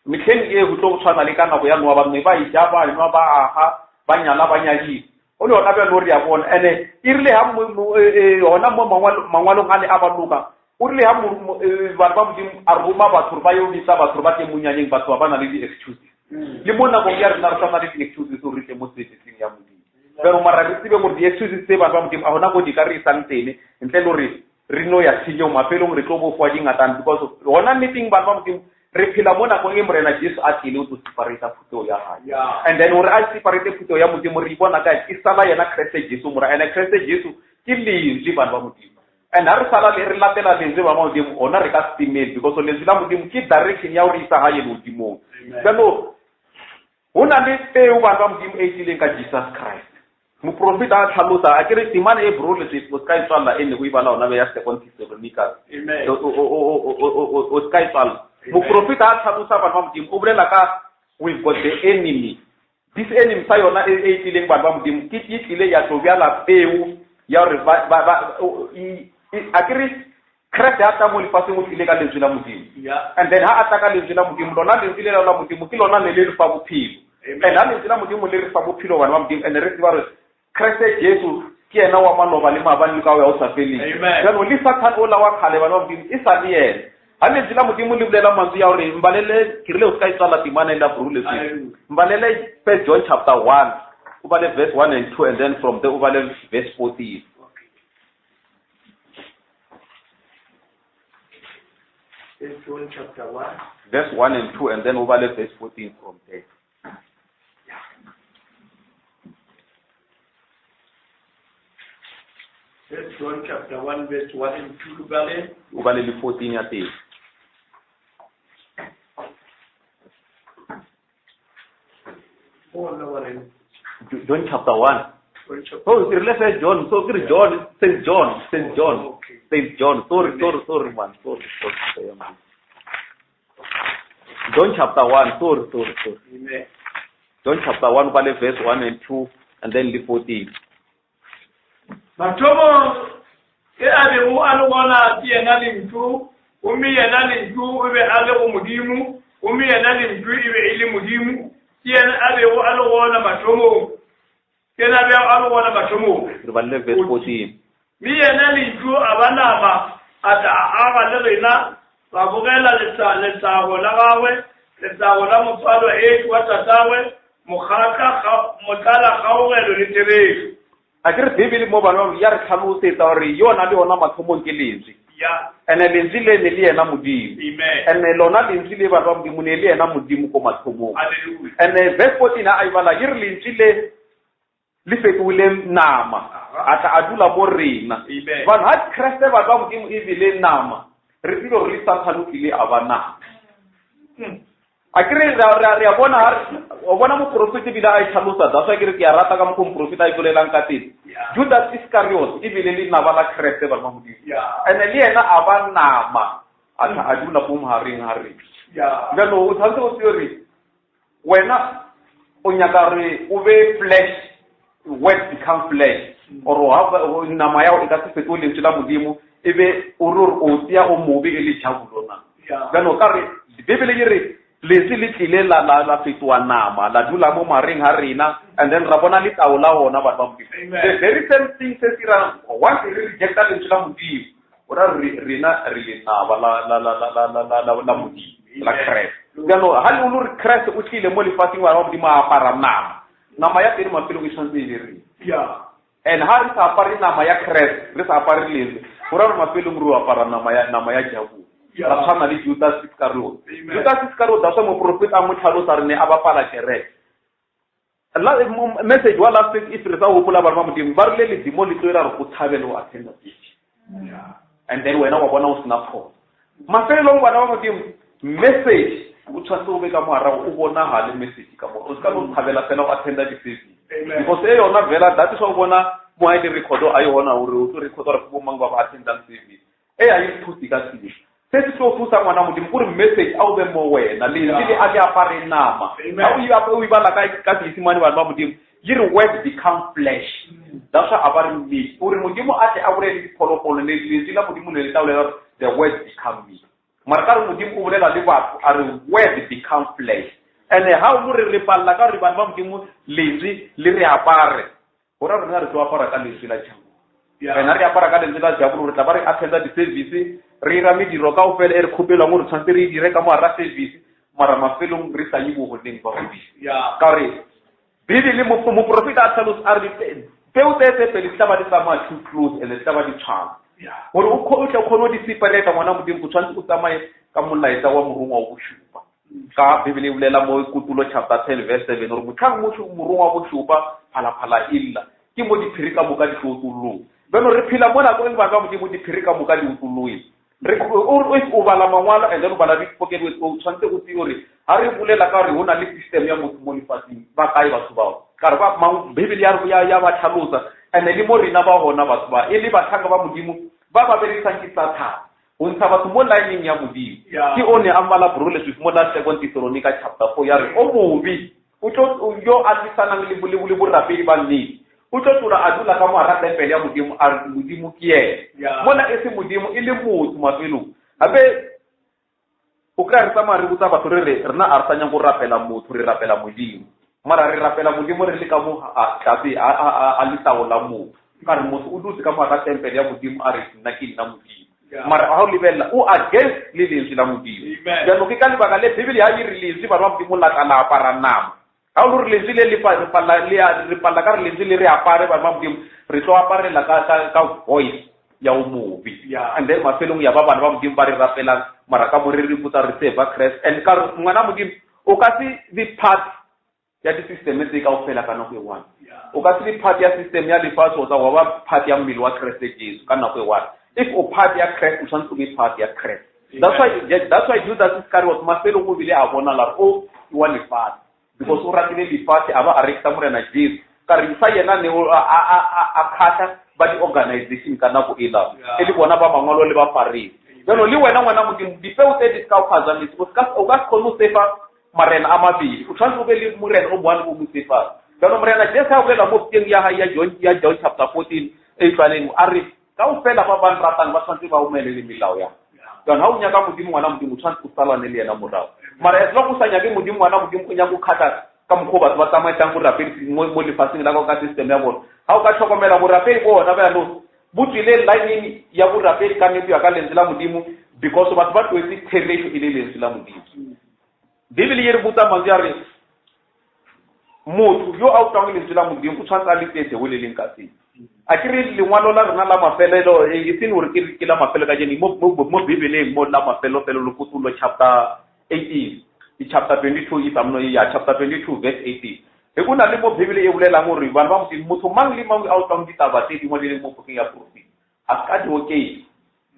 Speaker 1: metlheng e go tlo tshwana le ka nako ya nwa ba mme ba ijaba nwa ba aha ba nyala ba nyadi o le ona ba lo re ya bona ene irile ha ona mo mangwalong a le a ba loka o rile ha ba Modimo a roma batho ba yo bitsa batho ba ke munyanyeng batho ba bana le di-excuses le mo nako ya rena re tsana le di-excuses o re tle mo setting ya Modimo pero mara re tsebe gore di-excuses tse ba Modimo a hona go di ka re isang tene ntle le re re no ya tshenyo mafelong re tlo bo fwa dingatang because hona meeting ba Modimo re phela mo nakong e morena Jesu a tlile o tlo separate phuto ya hae and then gore a separate phuto ya Modimo re bona ka e sala yena Kriste Jesu mora ene Kriste Jesu ke lentswe bana ba Modimo and ha re sala le re latela lentswe ba Modimo ona re ka stimate because lentswe la Modimo ke direction ya gore isa hae Modimo kano hona le peo bana ba Modimo e tlileng ka Jesus Christ moprofeta a tlhalosa a kere timane e bro le se ka itswalla ene go ibala ona be ya 2 amen o ska itswalla moprofeta a tlhalosa bana ba Modimo o bolela ka we've got the enemy. This enemy sa yona e tlileng bana ba Modimo ke tlile ya tlo bjala peo ya re a kere Christ ya tla mo lefatsheng o tlile ka lentswe la Modimo and then ha a tla ka lentswe la Modimo lona lentswe le la Modimo ke lona le re fa bophelo and ha lentswe la Modimo le re fa bophelo bana ba Modimo and re tseba re Kriste Jesu ke ena wa maloba le mabane ka o sa feleng jalo le Satan o la wa khale bana ba Modimo e sa le yena ha lentswe la Modimo le bolela mantswe ya gore mbalele ke rile o ska itsala timana ela brule se mbalele 1 John chapter 1 o bale verse 1 and 2 and then from there o bale verse 14
Speaker 2: John chapter 1
Speaker 1: verse 1 and 2 and then o bale verse 14 from there.
Speaker 2: John chapter 1 verse 1 and 2
Speaker 1: o bale le 14 ya teng. John chapter 1. Oh, let's say John. So John, Saint John. Sorry, man. Sorry. John chapter 1. Sorry.
Speaker 2: Amen.
Speaker 1: John chapter 1, verse 1 and 2, and then the 14.
Speaker 2: Matomo ke ade o alwana ti ena limtu umi ena limtu ube ale umudimu umi ena limtu ibe ile mudimu ti ena ade o alwana matomo kena be alwana matomo
Speaker 1: Riballe verse 14
Speaker 2: mi ena limtu abanama ata aga le rena ba bogela le tsago la gawe le tsago la motshwalo e twatatawe mokhatla motala gaogelo le tebelo
Speaker 1: akere Bibele mo bana ya re tlhalosetsa gore yona le yona mathomong ke lentswe ene lentswe le ne le yena Modimo ene lona lentswe le ba Modimo ne le yena Modimo ko mathomong ene verse 14 a ibala yire lentswe le fetole nama ata adula mo rena bana ha Kriste ba Modimo e bile nama re tsile re sa thalukile a bana a kere re bona mo profit bila a tlhalosa da sa kere ke a rata ka mo profit a ipolelang ka teng Judas Iscariot e bile le naba la Christ ba mo modimo ene le yena a ba nama a dula bo mohareng hare no o tshwanetse o theory wena o nyaka re o be flesh word become flesh or ha nama ya o ka se fetole ntse la modimo ebe o o tia o mobe e le tjhabulona no ka re bibele e re lesi le tlile la fetwa nama la dula mo mareng ha rena and then ra bona le taola ona ba ba modimo the very same thing se tira once re rejecta le ntse la modimo ora rena re le naba la modimo la Christ no ha le re Christ o tlile mo lefatsheng wa modimo a apara nama ya teng mafelo ke tshwantse e re and ha re sa apare nama ya Christ re sa apare le ora mafelo mo ro apara nama ya jabu la tshwana le Judas Iscariot Judas Iscariot da mo profeta mo tlhalosa rene a bapala kereke la message wa last week is re sa hopola ba modimo ba re le dimo le tloera re go thabelo attend church and then wena wa bona o sna phone mafelo wa modimo message o tshwantse o be ka moara o bona ha le message ka mo o ska no thabela fela o attend the service because e yona vela that so bona mo a di record a yona o re o to record re go mangwa ba attend the service e a yi thusi ka sidi se se so thusa ngwana modimo gore message a o be mo wena le a le apare nama ha o ibala ka disimane ba modimo yiri word become flesh that's why abare me gore modimo a tle a bore le dipholopolo le la modimo le tawela the word become me marka re modimo o bolela le batho a re word become flesh and how o re palla ka re ba modimo lezi le re apare gore re re tlo apara ka lezi la tšhango rena re apara ka lezi la tšhango re tla ba re attenda di service re ra mediro ka ofela e re khopela mo re tshwantse re dire ka mo ara service mara mafelong re sa yibo go teng ba go ka re bibele mo profeta a tlhalos a re peu tse pele tla ba di tsama too close and tla ba di tshwana gore o khone di separate ngwana modimo go tshwantse o tsamaye ka molaetsa wa morungwa wa boshupa ka bibele e bolela mo kutulo chapter 10 verse 7 gore motlhang mo morungwa wa boshupa phala illa ke mo di phirika mo ka di tlotulong beno re phela mona go engba ka modimo di phirika mo ka di utulong re o bala mangwala and then o bala di-pocket with o tshwantse o tse gore ha re bolela ka gore ho na le system ya motho mo lefatsheng ba kae batho bao ka re ba bibele ya ba tlhalosa and le mo rena ba hona batho ba e le bathanga ba modimo ba ba berekisang ke Satan o ntsha batho mo lining ya modimo ke one a mbala brole swi mo la 2 Thessalonica chapter 4 ya re o mobi o tlo yo a tlisanang le borapedi ba nnete o tlo tlola a dula ka mo ara tempele ya modimo a modimo ke yena mona e se modimo e le motho mafelo abe o ka re tsama re botsa batho re rena a tsanya go rapela motho re rapela modimo mara re rapela modimo re le ka mo a tlabe a litaola motho ka re motho o dutse ka mo ara tempele ya modimo a re nna ke nna modimo mara ha o lebella o against le lentswe la modimo ya no ke ka lebaka le bibele ya di release ba modimo la kana para nama ha o re lentswe le palla ka re lentswe le re apare ba modimo re tlo apare la ka voice ya o mobi and then mafelong ya ba bana ba modimo ba re rapela mara ka mo re puta re se ba Christ and ka ngwana modimo o ka se di part ya di system tse ka ofela kana go one o ka se di part ya system ya lefatshe o tsa wa ba part ya mmele wa Christ Jesus kana go one if o part ya Christ o tshwanetse be part ya Christ that's why Judas Iscariot mafelo go bile a bona la o wa lefatshe because o ratile lefatshe aba a rekisa morena Jesus ka re sa yena ne a khata ba di organization kana go ela e le bona ba mangolo le ba farisi jalo le wena ngwana modimo di peu tse di ska o khaza le o ka khona o sefa marena a mabili o tshwanetse o be le morena o bone o mo sefa jalo morena Jesus a bolela mo teng ya John chapter 14 e tlaleng a re ka o fela ba ban ratang ba tshwanetse ba umele le milao ya jalo ha o nyaka modimo ngwana modimo o tshwanetse o salane le yena morao mara es lo go sanya ke modimo ngwana modimo o nyaka o khata ka mokgo batho ba tsamayang go rapedi mo lefatsheng la ka system ya bona ha o ka tlhokomela bo rapedi bona ba no butlile line ya bo rapedi ka nnete ya ka lentswe la modimo because batho ba twetse therejo ile lentswe la modimo bibele ye re botsa mang ya re motho yo a utang lentswe la modimo o tshwantse a le tete o le leng ka se a ke re lengwalo la rena la mafelelo e sene gore ke la mafelo ka jeni mo bibeleng mo la mafelo felo le kutulo chapter 18 chapter 22 if I'm not ya chapter 22 verse 18 e kuna le mo bibele e bolela gore ba ba motho mang le mang a utang ditaba tse di mo le mo pokeng ya profit a ka di okay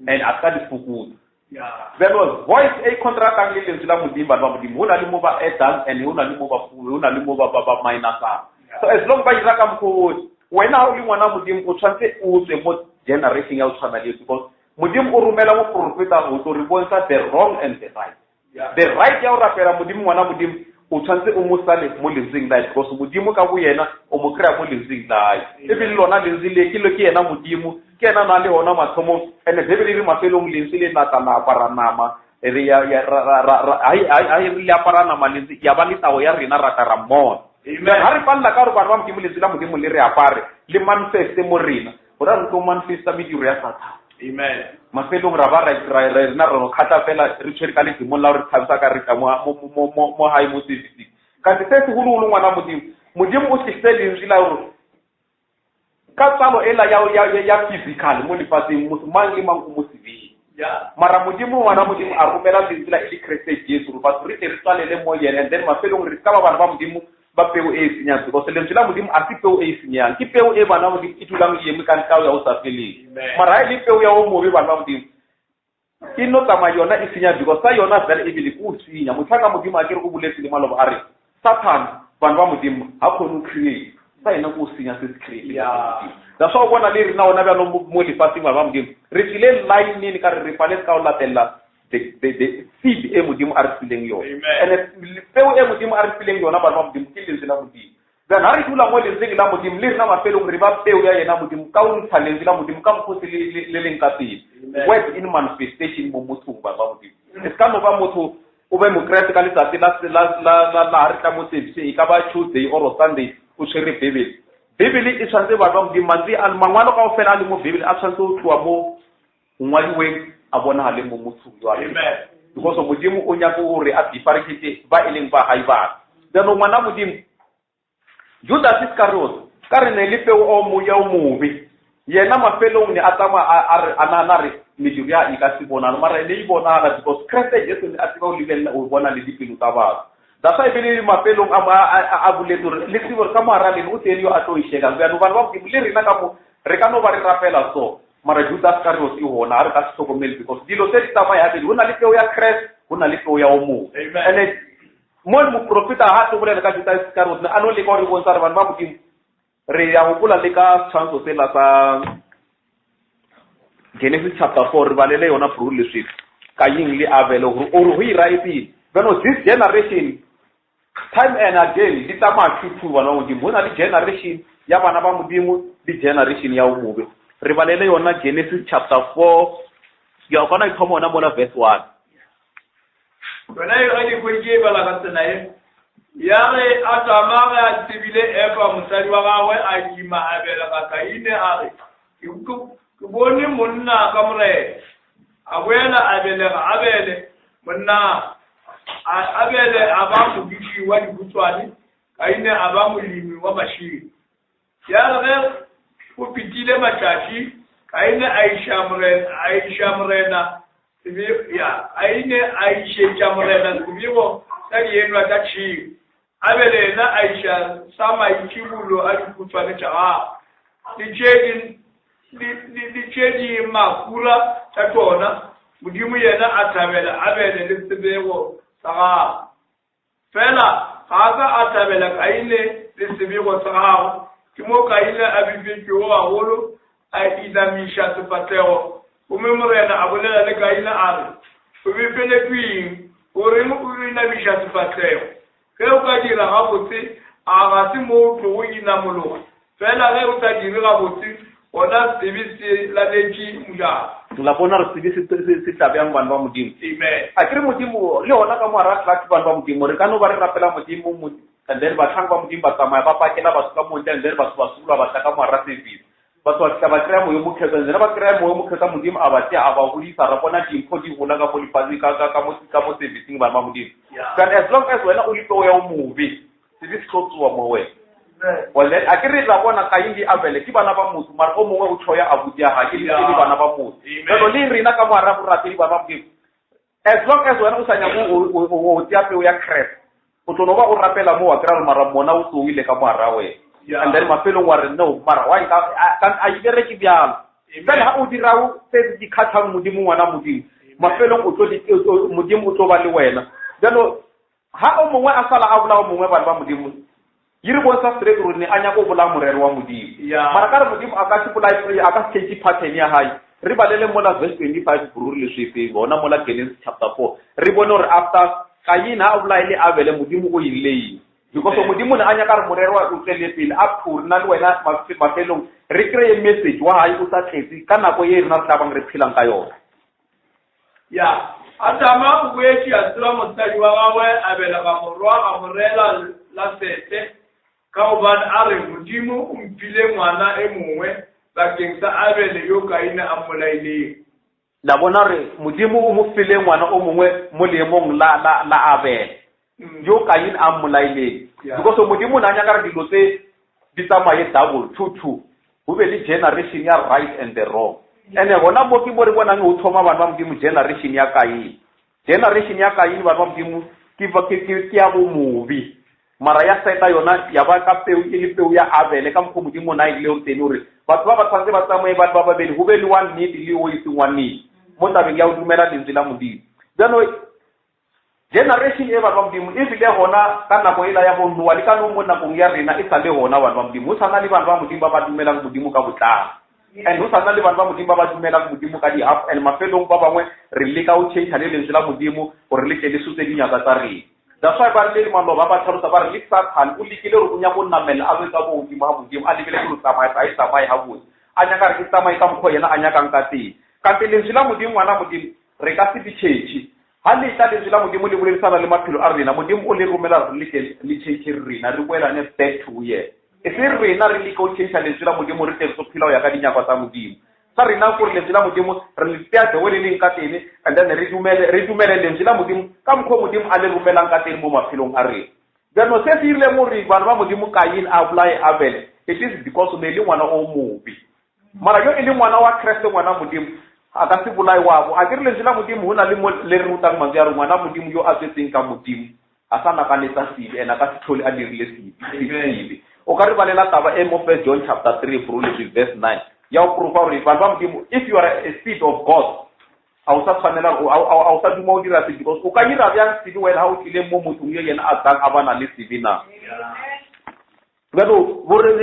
Speaker 1: and a ka di fukut There was voice a contract ang lentswe la modimo bana ba modimo hona le mo ba addang and hona le mo ba fuwe hona le mo ba minus. So as long as you come forward, when now you want modimo o tshwantse o tswe mo generation ya o tshwana le because modimo o romela mo profeta go to re bontsha the wrong and the right. The right ya o rapela modimo ngwana modimo o tshwantse o mo sale mo lensing la because modimo ka bo yena o mo krea mo lensing la e be lona lensile ke lo ke yena modimo ke yena na le hona mathomo ene be le mafelong lensile na tana para nama re ya ai le apara nama lensi ya ba le tawo ya rena rata ramon. Amen. Ha re palla ka re ba rwa modimo lensile modimo le re apare le manifest mo rena ora re ko manifesta mediro ya Satan. Amen. Mafelong ra ba ra na re khata fela re tshwere ka le dimo la re thabisa ka re ka mo high mo tsitsi ka tse hulu ngwana modimo o tsitse le la ro ka tsalo ela ya physical mo lefateng mo mang le mang mo sibi mara modimo ngwana modimo a romela letsela e le Christ Jesu ba re tsale le mo yena and then mafelong re ka ba modimo ba peo e senyang because letsela modimo a se peo e senyang ke peo e bana modimo e tulang ye mo kan ka ya o sa fele mara ile peo ya o mo be bana modimo ke no tama yona e senya because sa yona zela e bile ku senya mothaka modimo a ke re go buletse le maloba a re Satan bana ba modimo ha khonu create sa ena go senya se create that's why bona le rena ona ba mo lefateng ba modimo re tsile line ni ka re paletse ka o latella the seed e modimo a re tsileng yo and peo e modimo a re tsileng yona ba modimo ke le tsela modimo then ha re dula mo le tseng la modimo le rena mafelong re ba peo ya yena modimo ka o nthaleng la modimo ka motho le leng ka teng word in manifestation mo mothong ba modimo es ka no ba motho o be mo Christ ka letsatsi la re tla mo service e ka ba Tuesday or Sunday o tshwere Bibele e tshwantse ba modimo manzi al mangwalo ka o fela le mo Bibele a tshwantse o tloa mo ngwadiweng a bona le mo mothong wa amen because modimo o nya go re a differentiate ba eleng ba high ba then ngwana modimo Judas Iscariot ka re ne le peo o mo ya o mobe yena mafelong ne a tsama a ana re mejuria e ka se bona mara le e bona la because Christ Jesu a tseba o lebella o bona le dipelo tsa ba da sa ibele mafelong a buleto le tsebo ka mara le o tselio a tlo ishega ga no ba ke le rena ka mo re ka no ba re rapela so mara Judas Iscariot e hona re ka se tlhokomele because dilo tse di tsamaya ha hona le peo ya Christ hona le peo ya o mo and mo profeta ha to bolela ka Judas Iscariot na ano le go re bontsha re ba modimo re ya go bula le ka tshwantsho tsela sa Genesis chapter 4 re balele yona fruitfulness ka ying le Abel o go ira ipile because this generation time and again di tama tsutsu bana modimo hona le generation ya bana ba modimo di generation ya umobe re balele yona Genesis chapter 4 ya kona ithoma ona bona verse 1
Speaker 2: bona yo ani go ke bala ka tsena ya re atamaga tibile eba musadi wa gawe a ima abela ka kaine a re ke bone monna ka more a boela abele monna abele aba mo bishi wa dibutswane kaine aba molimi wa mashi ya re o pitile matati kaine Aisha mrena ya Aisha jamrena kubibo tadi yenwa tachi abele na Aisha sama ikibulo alikutswane cha lichedi makula tatona mudimu yena atabela abele lisibego saka fela kaga atabela kaine lisibego saka kimo kaine abibiki wa holo aidamisha tupateo umemrena abulela le kaine ari ubipele kwing urimu uinamisha tupateo keo kadira gabotse agati mo tlo ina molo fela ge o tadire gabotse ona sibisi la leki muya
Speaker 1: la bona re sibisi se tabang bana ba modimo
Speaker 2: amen
Speaker 1: a kire modimo le ona ka moara tla bana ba modimo re ka no ba re rapela modimo mo tendele ba thang ba modimo ba tsamaya ba pakela ba suka mo tendele ba sula ba tla ka moara service ba tswa ka ba krea mo yo mokhetsa nna ba krea mo yo mokhetsa modimo a ba tia a ba hulisa ra bona dimpho di hola ka mo lipazi ka mo servicing bana ba modimo kan as long as wena o lipo ya o mobe sibisi tsotswa mo we well then akere la bona ka yindi abele ki bana ba motho mara o mongwe o tshoya abutia ha ke le bana ba motho pero le rena ka moara go ratile bana ba modimo as long as wena o sanya o tia peo ya Christ o tlono ba o rapela mo wa kra mara mona o tsoile ka moara we and then mafelo wa re no mara wa ka a ibere ki byalo then ha o dirawo se di khathang modimo ngwana modimo mafelong o tlo modimo o tlo ba le wena jalo ha o mongwe a sala a bula o mongwe ba modimo yiri bonsa straight ro ne anya go bula morero wa modimo mara ka re modimo aka se bula a ka se pattern ya hae re balele mola verse 25 bururi le swepe bona mola Genesis chapter 4 re bone re after Kain ha bula ile abele modimo o ile because modimo ne anya ka re morero wa o tsele pele a phuri na le wena mafelong re kry message wa hae o sa tletse ka nako ye rena tla bang re phelang ka yona
Speaker 2: atama uweti asira mustari wa wawe abela ba morwa a morela la sete ka oban are modimo umpile ngwana e mongwe bakeng sa abele yo Kain a molaile
Speaker 1: la bona re modimo o mo file ngwana o mongwe mo lemong la abele yo Kain a molaile because modimo na nya ka re dilo tse di tsamaye double 2 ho be le generation ya right and the wrong ene bona mo ke more bona o thoma bana ba modimo generation ya Kain ba modimo ke ya bo mobi mara ya seta yona ya ba ka peu ile peu ya abele ka mo modimo na ile o tene hore batho ba tshwantse ba tsamaye ba babedi ho be le one need le o itseng one need mo tabeng ya o dumela lentswe la modimo jano generation e ba modimo e bile hona ka nako ila ya bo nwa le ka no mo nakong ya rena e sa le hona ba modimo o sana le bana ba modimo ba dumela modimo ka botlalo and o sana le bana ba modimo ba dumela modimo ka di up and mafelong ba bangwe re le ka o change le lentswe la modimo gore le tle le sutse dinyaka tsa rena that's why ba le mano ba ba tshwarisa ba re le Satan o likile re bonya go namela a be ka bo modimo ha modimo a lebele go tsamaya a tsamaya ha botse a nya ka re tsamaya ka mkho yena a nya ka nkate ka lentswe la modimo ngwana modimo re ka se ditšhetše ha le tla lentswe la modimo le bolelisana le maphelo a rena modimo o le romela le tšhetše rena re boelane back to ye e se rena re le go tšhetša lentswe la modimo re tle go phela ya ka dinyakwa tsa modimo sa rena gore lentswe la modimo re le tea de le leng ka tene and then re dumele lentswe la modimo ka mkho modimo a le romelang ka tene mo maphelong a rena jano se se ile mo re bana ba modimo Kain a apply Abel it is because ne le ngwana o mobi mara yo ile ngwana wa Christ ngwana modimo a ka se bolai wabo a dire lentswe la modimo hona le re rutang manzi ya ngwana modimo yo a tsetseng ka modimo a sana ka letsa sibe ena ka se tlhole a dirile sibe o ka re balela taba e mo 1 John chapter 3 verse 9 ya o proof hore ba modimo if you are a seed of God a o sa tshwanela a o sa duma o dira se because o ka dira bjang se di wena ha o tlile mo mothong yo yena a tsang a bana le sibina ngado bore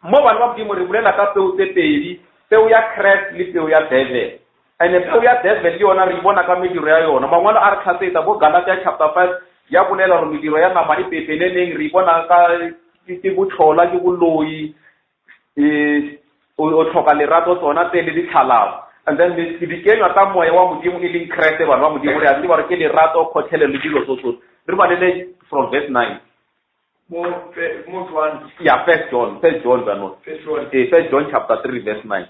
Speaker 1: mo bana ba modimo re bolela ka peu tse pedi peu ya Christ le peu ya devil ene peu ya devil le yona re bona ka mediro ya yona mangwana a re tlhasetsa bo Galatia chapter 5 ya bolela gore mediro ya nama e pepeleleng re bona ka ke botlhola ke boloi o tlhoka lerato tsona tele di tlhalao and then di dikenywa ka moya wa modimo e leng Christ bana ba modimo re a tseba re ke lerato khothelelo dilo tsotlhe re balele from verse 9 yeah, 1 John chapter 3 verse 9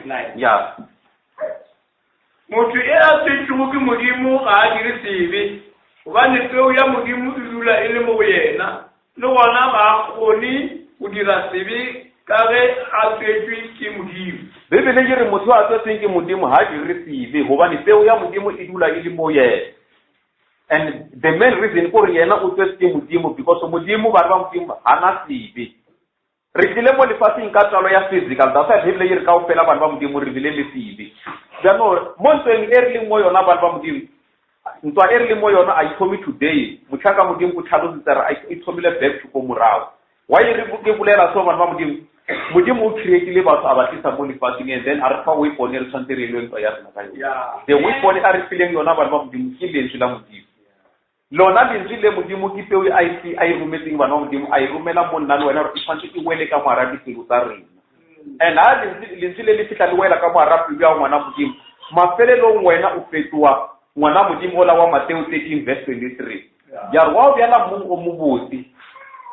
Speaker 2: amen
Speaker 1: yeah
Speaker 2: motho e a tsetsego ke modimo ga a dire sebe gobane peo ya modimo e dula e le mo go yena le gona ga a kgone go dira sebe ka ge a tsetswe ke modimo
Speaker 1: bebele ke re motho a tsetsweng ke modimo ga a dire sebe gobane peo ya modimo e dula e le mo yena and the main reason gore yena o tsetswe ke modimo because modimo bana ba modimo ga na sebe re tlile mo lefatsheng ka tsalo ya physical that's why bebele ke re ka o fela bana ba modimo re bile le sebe jano mo ntweng e re leng mo yona bana ba modimo ntwa e re leng mo yona a ithomi today motšhaka modimo o tlhalositse re a ithomile back to ko morago wa e re ke bolela so bana ba modimo o creatile batho a ba tlisa mo lefatsheng and then a re fa weapon e re tshwantse re lwe ntwa ya rena ka yona the weapon a re fileng yona bana ba modimo ke lentswe la modimo lona lentswe le modimo ke peo a e rometseng bana ba modimo a e romela mo nna le wena gore e tshwantse e wele ka moara dipelo tsa rena and ha lentswe le fitla le wela ka moara pelo ya ngwana modimo mafelelong wena o fetoa ngwana modimo ola wa Mateo 13 verse 23 ya re wa o bjala mong o mo botse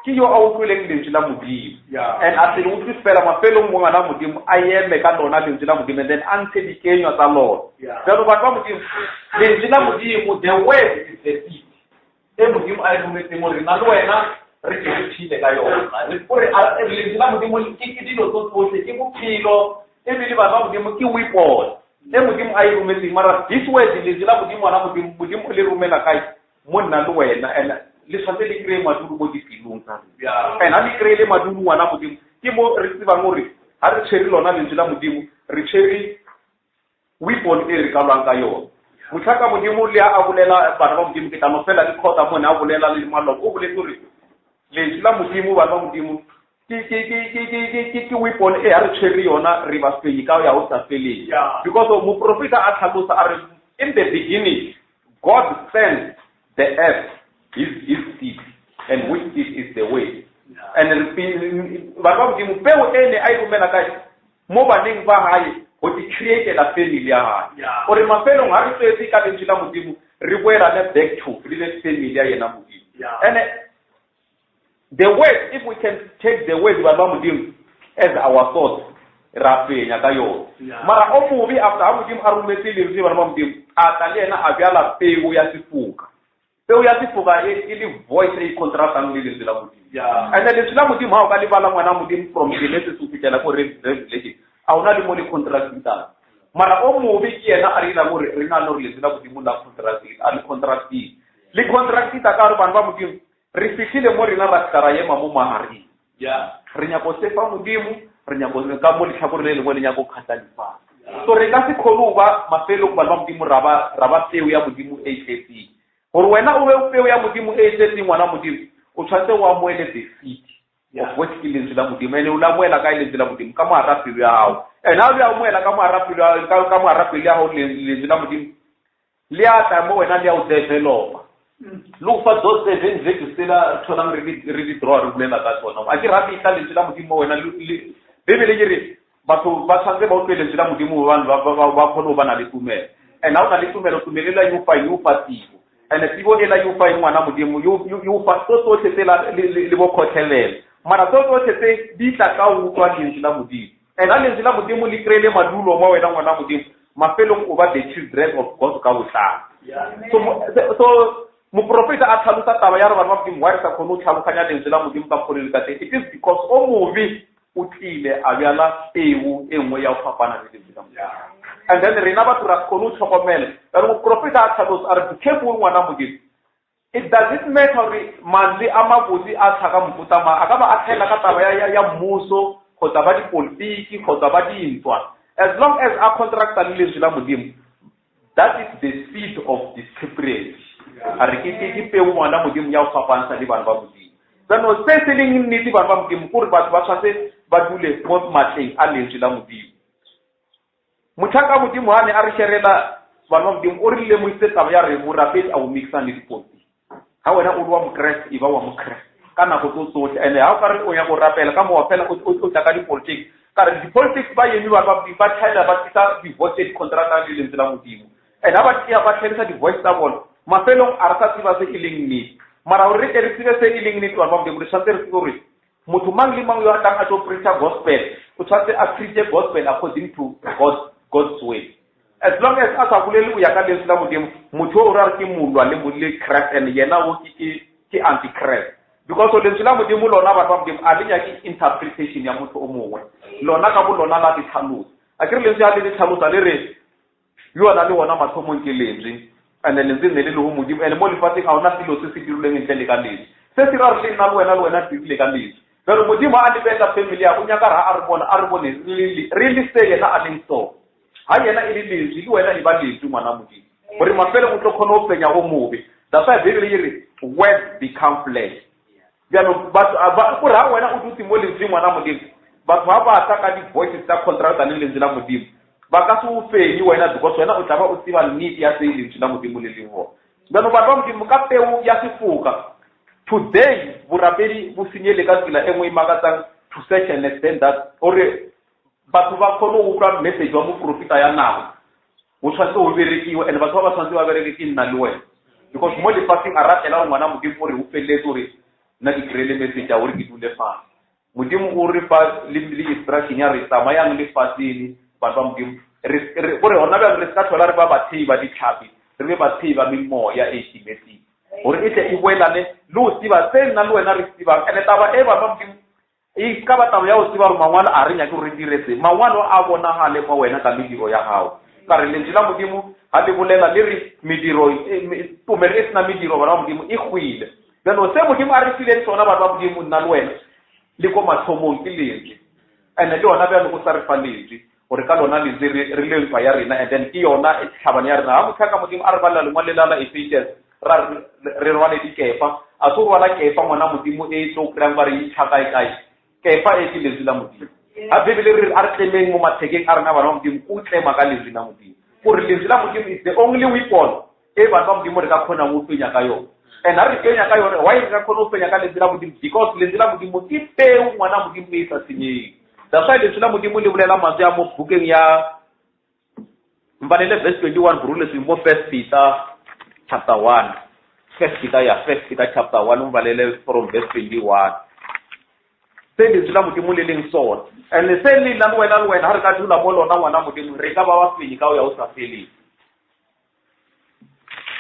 Speaker 1: ke yo a utlwileng lentswe la modimo and a se le utlwi fela mafelong mo ngwana modimo a eme ka lona lentswe la modimo and then a ntshe dikenywa tsa lona jalo batho ba modimo lentswe la modimo the word is the seed e modimo a e rometseng gore na le wena re ke re phile ka yona gore lentswe la modimo ke dilo tsotlhe ke bophelo ebile batho ba modimo ke weapon e modimo a e rometseng mara this word lentswe la modimo ngwana modimo le romela kae monna le wena and le tshwantse le kry madulo mo dipelong tsa and ha le kry-ile madulo ngwana modimo ke mo re tsebang gore ha re tshwere lona lentswe la modimo re tshwere weapon e re ka lwang ka yona motlhaka modimo le a bolela bana ba modimo ke tano fela le kgotsa mone a bolela le maloko o boletse gore lentswe la modimo bana ba modimo ke weapon e ha re tshwere yona re ba fenyi ka ya o sa feleng because moprofeta a tlhalosa a re in the beginning God sent the earth his seed and which seed is the way and bana ba modimo peo ene a e romela kae mo baneng ba hae o di create la family ya hae ore mafelo ha re tsetse ka lentswe la modimo re boela back to le family ya yena modimo and the word, if we can take the word as our thought, rafenya ka yona. Mara o movi after amudim arumetse le ntse bana ba modimo a talena a bjala peu ya sefuka. Peu ya sefuka e voice e contrasting le ntse la modimo. And then le modimo ha o ka le bala ngwana modimo from Genesis to fitela ko Revelation. A ona le mo le contrasting. Mara o movi ke yena a rena gore re na no le ntse la modimo la contrasting, a le contrasting. Le contrasting ta ka re bana ba modimo re fitlhile mo rena ra tsara yema mo mahareng re nyako sefa modimo re nyako ka mo letlhakore le lengwe le nyako kgathalifana so re ka se kgone ba mafelo ba ba modimo ra ba peo ya modimo e tletseng gore wena o be peo ya modimo e tletseng ngwana modimo o tshwantse wa moele the seed of what ke lentswe la modimo ene o la moela ka lentswe la modimo ka mo arapelo ya hao ene ha o ya moela ka mo arapelo ya hao lentswe la modimo le a tla mo wena le a o developa look for those events that you still tholang really draw re bulela ka tsona a ke rate ka lentswe la modimo wena bebele ke re batho ba tshwanetse ba utlwe lentswe la modimo ba kgone ba na le tumelo and ha o na le tumelela you fa tibo and tibo e la you fa ngwana modimo you fa tsotlhe tsela le bo khothelele mara tsotlhe tse di tla ka utlwa lentswe la modimo and ha lentswe la modimo le krele madulo mo wena ngwana modimo mafelong o ba the children of God ka botlana so moprofeta a tlhalosa taba ya re bana ba modimo wa re sa kgone o tlhaloganya lentswe la modimo ka kgolele ka teng it is because o movi o tlile a bjala peu e nngwe ya go fapana le lentswe la modimo and then rena batho ra kgone o tlhokomela re moprofeta a tlhalosa a re be careful ngwana modimo it doesn't matter gore manle a mabotse a tlhaka mofuta ma a ka ba a tlhaela ka taba ya mmuso kgotsa ba dipolotiki kgotsa ba dintwa as long as a contracta le lentswe la modimo that is the seed of discrepancy a re ke peu ngwana modimo ya go fapantsha le bana ba modimo tsano se se leng nnete bana ba modimo gore batho ba tshwantse ba dule mo matleng a lentswe la modimo motlhaka modimo ha ne a re sherela bana ba modimo o rile mo itse taba ya re borapedi a o mixa le dipoti ha wena o lwa mokrest e ba wa mokrest ka nako tsotlhe and ha o ka re o ya go rapela ka mo wa fela o tla ka dipolitics ka re dipolitics ba yemi bana ba modimo ba tshela ba tsa di-voted contract le lentswe la modimo and ha ba tia ba tlhelisa di-voice tsa bona mafelong a re sa tseba se e leng nnete mara gore re ke re tsebe se e leng nnete bana ba modimo re tshwanetse re tsebe gore motho mang le mang yo a tlang a tlo preacha gospel o tshwanetse a preache gospel according to God's way as long as a sa bolele o ya ka lentswe la modimo motho o ra re ke molwa le Christ and yena o ke anti-Christ because lentswe la modimo lona batho ba modimo a le nyake interpretation ya motho o mongwe lona ka bo lona la ditlhaloso a ke re lentswe ya le ditlhalosa le re yo ana le wona mathomong ke lentswe and then lentswe ne le ho modimo and mo lefatsheng a ona selo se se dirileng ntle le ka lentswe se se ra re nna le wena dirile ka lentswe pero modimo a lebela family ya go nyaka ra a re bone really se yena a leng so ha yena e le lentswe le wena e ba lentswe ngwana modimo gore mafele o tlo khona o fenya go mobe that's why Bible e re word become flesh bjalo batho ba gore ha wena o dutse mo lentswe ngwana modimo batho ba ba ta ka di voices tsa contract le lentswe la modimo ba ka se o fenyi wena because wena o tla ba o tsiba nnete ya se lentswe la modimo le lengwe bjalo batho ba modimo ka peu ya sefoka today borapedi bo senyele ka tsela engwe imakatsang to such an extent that ore batho ba kgone go utlwa message wa moprofita ya nako o tshwanetse o berekiwe and batho ba tshwanetse ba bereke ke nna le wena because mo lefatsheng a ratela ngwana modimo gore o feletse gore nna ke kry-ile message ya gore ke dule fatshe modimo o re fa le instruction ya re tsamayang lefatsheng batho ba modimo gore gona bjang re se ka tlhola re ba bathei ba ditlhapi re be bathei ba memoya e timetseng gore e tle e boelane le o tseba se nna le wena re tsebang and taba e batho ba modimo e ka ba taba ya o tseba gore mangwalo a re nyake gore diretse mangwalo a bonagale mo wena ka mediro ya gago ka re lentswe la modimo ha le bolela le re mediro tumelo e sena mediro bana ba modimo e gwile then o se modimo a re file tsona bana ba modimo nna le wena le ko mathomong ke lentswe ene le yona bjalo go sa re fa lentswe gore ka lona lentswe re le ntwa ya rena and then ke yona e tlhabane ya rena ga motho ka modimo a re balela lengwa le lala Ephesians re rwale dikefa a se rwala kefa ngwana modimo e tlo kry-ang ba re itšha kae kefa e ke lentswe la modimo a bebele re a re tlemeng mo mathekeng a rena bana ba modimo o tlema ka lentswe la modimo gore lentswe la modimo is the only weapon e bana ba modimo re ka kgonang go fenya ka yone and ha re fenya ka yone why re ka kgona go fenya ka lentswe la modimo because lentswe la modimo ke peu ngwana modimo e sa senyeng that's why lentswe la modimo le bolela mantswe a mo bukeng ya mbalele verse 21 burule se mo First Peter chapter 1 First Peter chapter 1 mbalele from verse 21 se lentswe la modimo le leng sona and se le la wena ha re ka dula mo lona ngwana modimo re ka ba ba fenyi ka o ya o sa feleng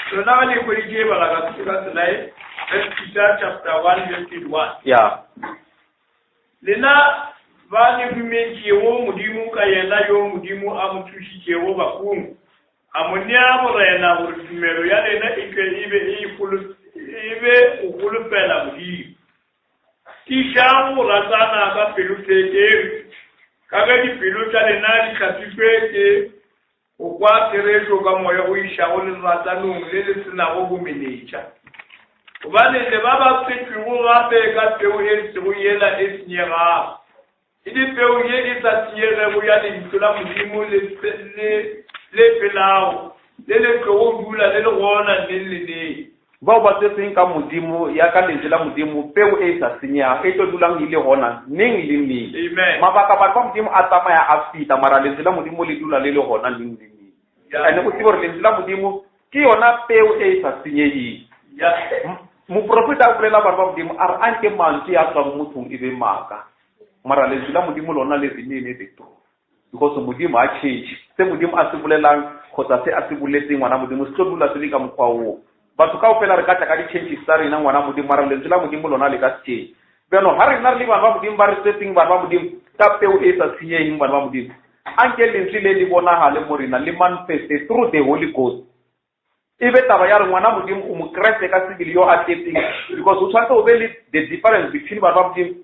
Speaker 2: so now le go di ba la ka tsela First Peter chapter 1 verse 21
Speaker 1: yeah
Speaker 2: lena ba ne bumetšego modimo ka yena yo modimo a mo thušitšego bakung a mo nea morena gore tumelo ya lena e be o golofela modimo tišang go ratana ka pelo tsekere ka ge dipelo tša lena di hlapiswe ke go kwa therešo ka moya go išago leratanong le le senago bomenetša gobane le ba ba fetšwego gape ka peu e sego yela e senyegago e dipeu ye e sa senyegego ya lentlo la modimo le pelago le le tlogo dula le le gona neng le neng
Speaker 1: bao ba tsetseng ka modimo ya ka lentswe la modimo peu e sa senyega e tlo dulang e le gona neng le neng
Speaker 2: amen
Speaker 1: mabaka batho ba modimo a tsamaya a fita mara lentswe la modimo le dula le le gona neng le neng ene go tsebe gore lentswe la modimo ke yona peu e sa senyegeng moprofeta a bolela batho ba modimo a re anke mantswe a tswang mothong e be maaka mara lentswe la modimo lona le renene the truth because modimo a change se modimo a se bolelang kgotsa se a se boletseng ngwana modimo se tlo dula se le ka mokgwa oo batho ka ofela re ka tla ka di-changes tsa rena ngwana modimo mara lentswe la modimo lona le ka se change bjano ga rena re le bana ba modimo ba re tsetseng bana ba modimo ka peu e sa senyegeng bana ba modimo anke lentswe le le bonagale mo rena le manifeste through the Holy Ghost e be taba ya re ngwana modimo o mo kreste ka sebele yo a tletseng because o tshwanetse o be le the difference between bana ba modimo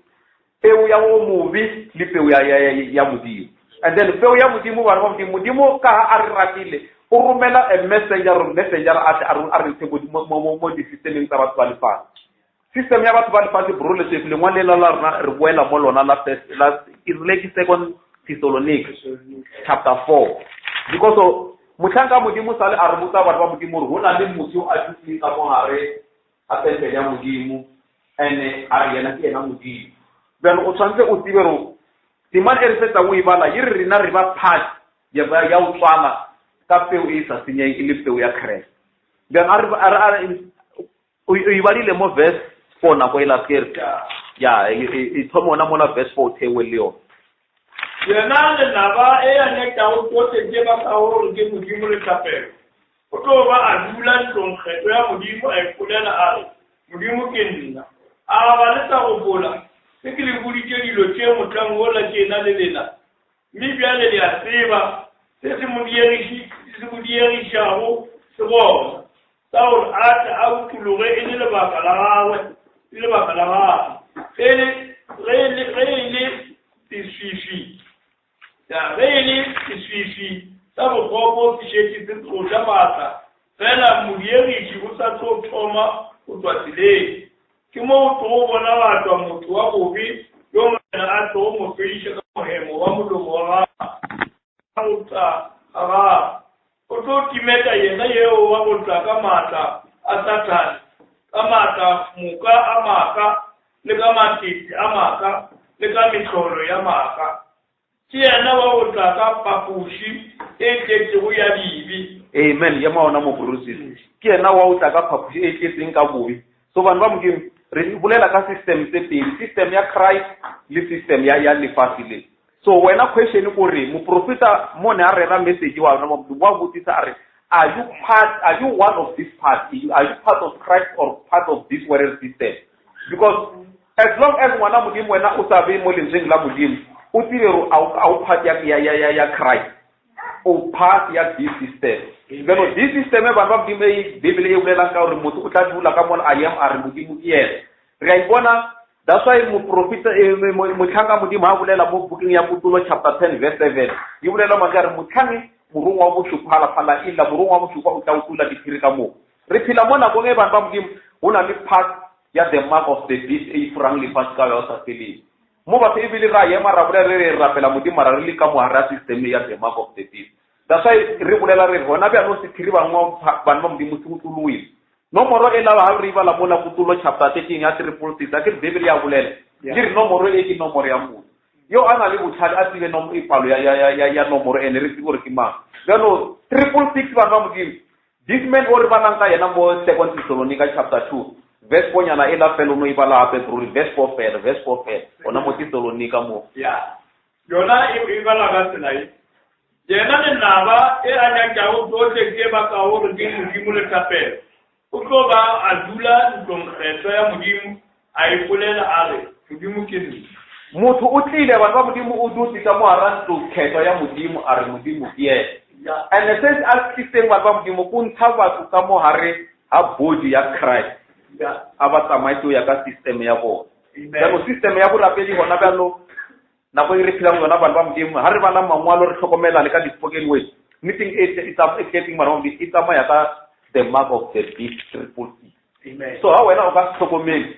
Speaker 1: peu ya o mobi le peu ya modimo and then peu ya modimo bana ba modimo ka ha a re ratile o romela a messenger a re tse mo di-systemeng tsa batho ba lefatshe system ya batho ba lefatshe brole se le ngwane la rena re boela mo lona la Second Thessalonians chapter 4 because motlhanka modimo sale a re botsa batho ba modimo re go na le motho a thutseng ka mo gare a temple ya modimo ene a re yena ke yena modimo bjano o tshwanetse o tsebe ro temane e re fetsa o e bala ye re rena re ba part ya o tswana ka peu e sa senyeng e le peu ya Christ bjano o e badile mo verse 4 nako e la skere ya e thoma ona mola verse 4 thewe le yona
Speaker 2: yena le naba e ya nekta o tsote ke ba ka gore ke modimo le tlapelo o tlo ba a dula ntlong kgetho ya modimo a ipolela a re modimo ke nna a ba le tsa go bola se ke le boditše dilo tše motlang wola ke na le lena mme bjale le a tseba se se modiegišago se bona sa gore a tle a utologe e le lebaka la gagwe le lebaka la gagwe ge e le seswifi sa bogopo fišetše se tlotla maatla fela modiegiši o sa tlo thoma go tswa tseleng ke mo o tlogo bona batwa motho wa bobe yo morena a tlogo mo fediša ka mohemo wa molomo wa gaga o tlo timeta yena yeo wa go tla ka maatla a Satane ka maatla moka a maaka le ka matete a maaka le ka metlholo ya maaka ke yena wa go tla ka phapoši e tletsego ya bibi
Speaker 1: amen ya maona mo boroseng ke yena wa go tla ka phapoši e tletseng ka bobe so bantu ba modimo re bolela ka system tse pedi system ya Christ le system ya lefatshe le so wena question gore moprofeta mo ne a rera message wa botsisa a re are you one of this party? Are you part of Christ or part of this world system? Because as long as ngwana modimo wena o sa be mo lentsweng la modimo o tsire ro a o part ya Christ o pass ya this system beno this system e bana ba Modimo Bibele e bolela ka hore motho o tla dula ka mona I am a re Modimo ke yena re a bona. That's why mo prophet mo tlhanga Modimo ha bolela mo booking ya Putulo chapter 10 verse 7 e bolela magare motlhange morong wa boshuphala phala illa morong wa boshupha o tla utula diphiri ka mo re phila mona go nge bana ba Modimo hona le part ya the mark of the beast e furang le part ka ya sa feli mo ba se bile ra yema ra bolela re rapela Modimo ra re le ka mo hara system ya the mark of the beast. That's why re bolela re hona ba no se phiri ba ngo bana ba Modimo tsutuluile nomoro e la ha re ba la mola Putulo chapter 13 ya 346 a ke Bibele ya bolela ke nomoro e ke nomoro ya mo yo ana le bothata a tsile nomoro e palo ya nomoro ene re tsiko re ke mang no 346 ba ba Modimo this man o re banang ka yena mo 2 Thessalonica chapter 2 verse 4 nyana e la felo no ibala ape through verse 4 ona mo Thessalonica mo
Speaker 2: yona e bala ga tsela e yena ne naba e anya ka o tsotle ke ba ka o re Modimo le tapela o tlo ba a dula ntongkgetho ya Modimo a ipolela a re Modimo ke eng
Speaker 1: motho o tlile ba ba Modimo o dutse ka mo hara ntongkgetho ya Modimo a re Modimo ke yena and it says as system ba ba Modimo go ntsha batho ka mo hare ha body ya Christ aba tsamaitse ya ka system ya bona ya system ya borapedi hona bjalo na go re phela ngwana bana ba Modimo ha re bana mangwalo re tlhokomela le ka di spoken word meeting it's getting maround it tsamaya ka the mark of the beast 346. So ha wena o ka tlhokomela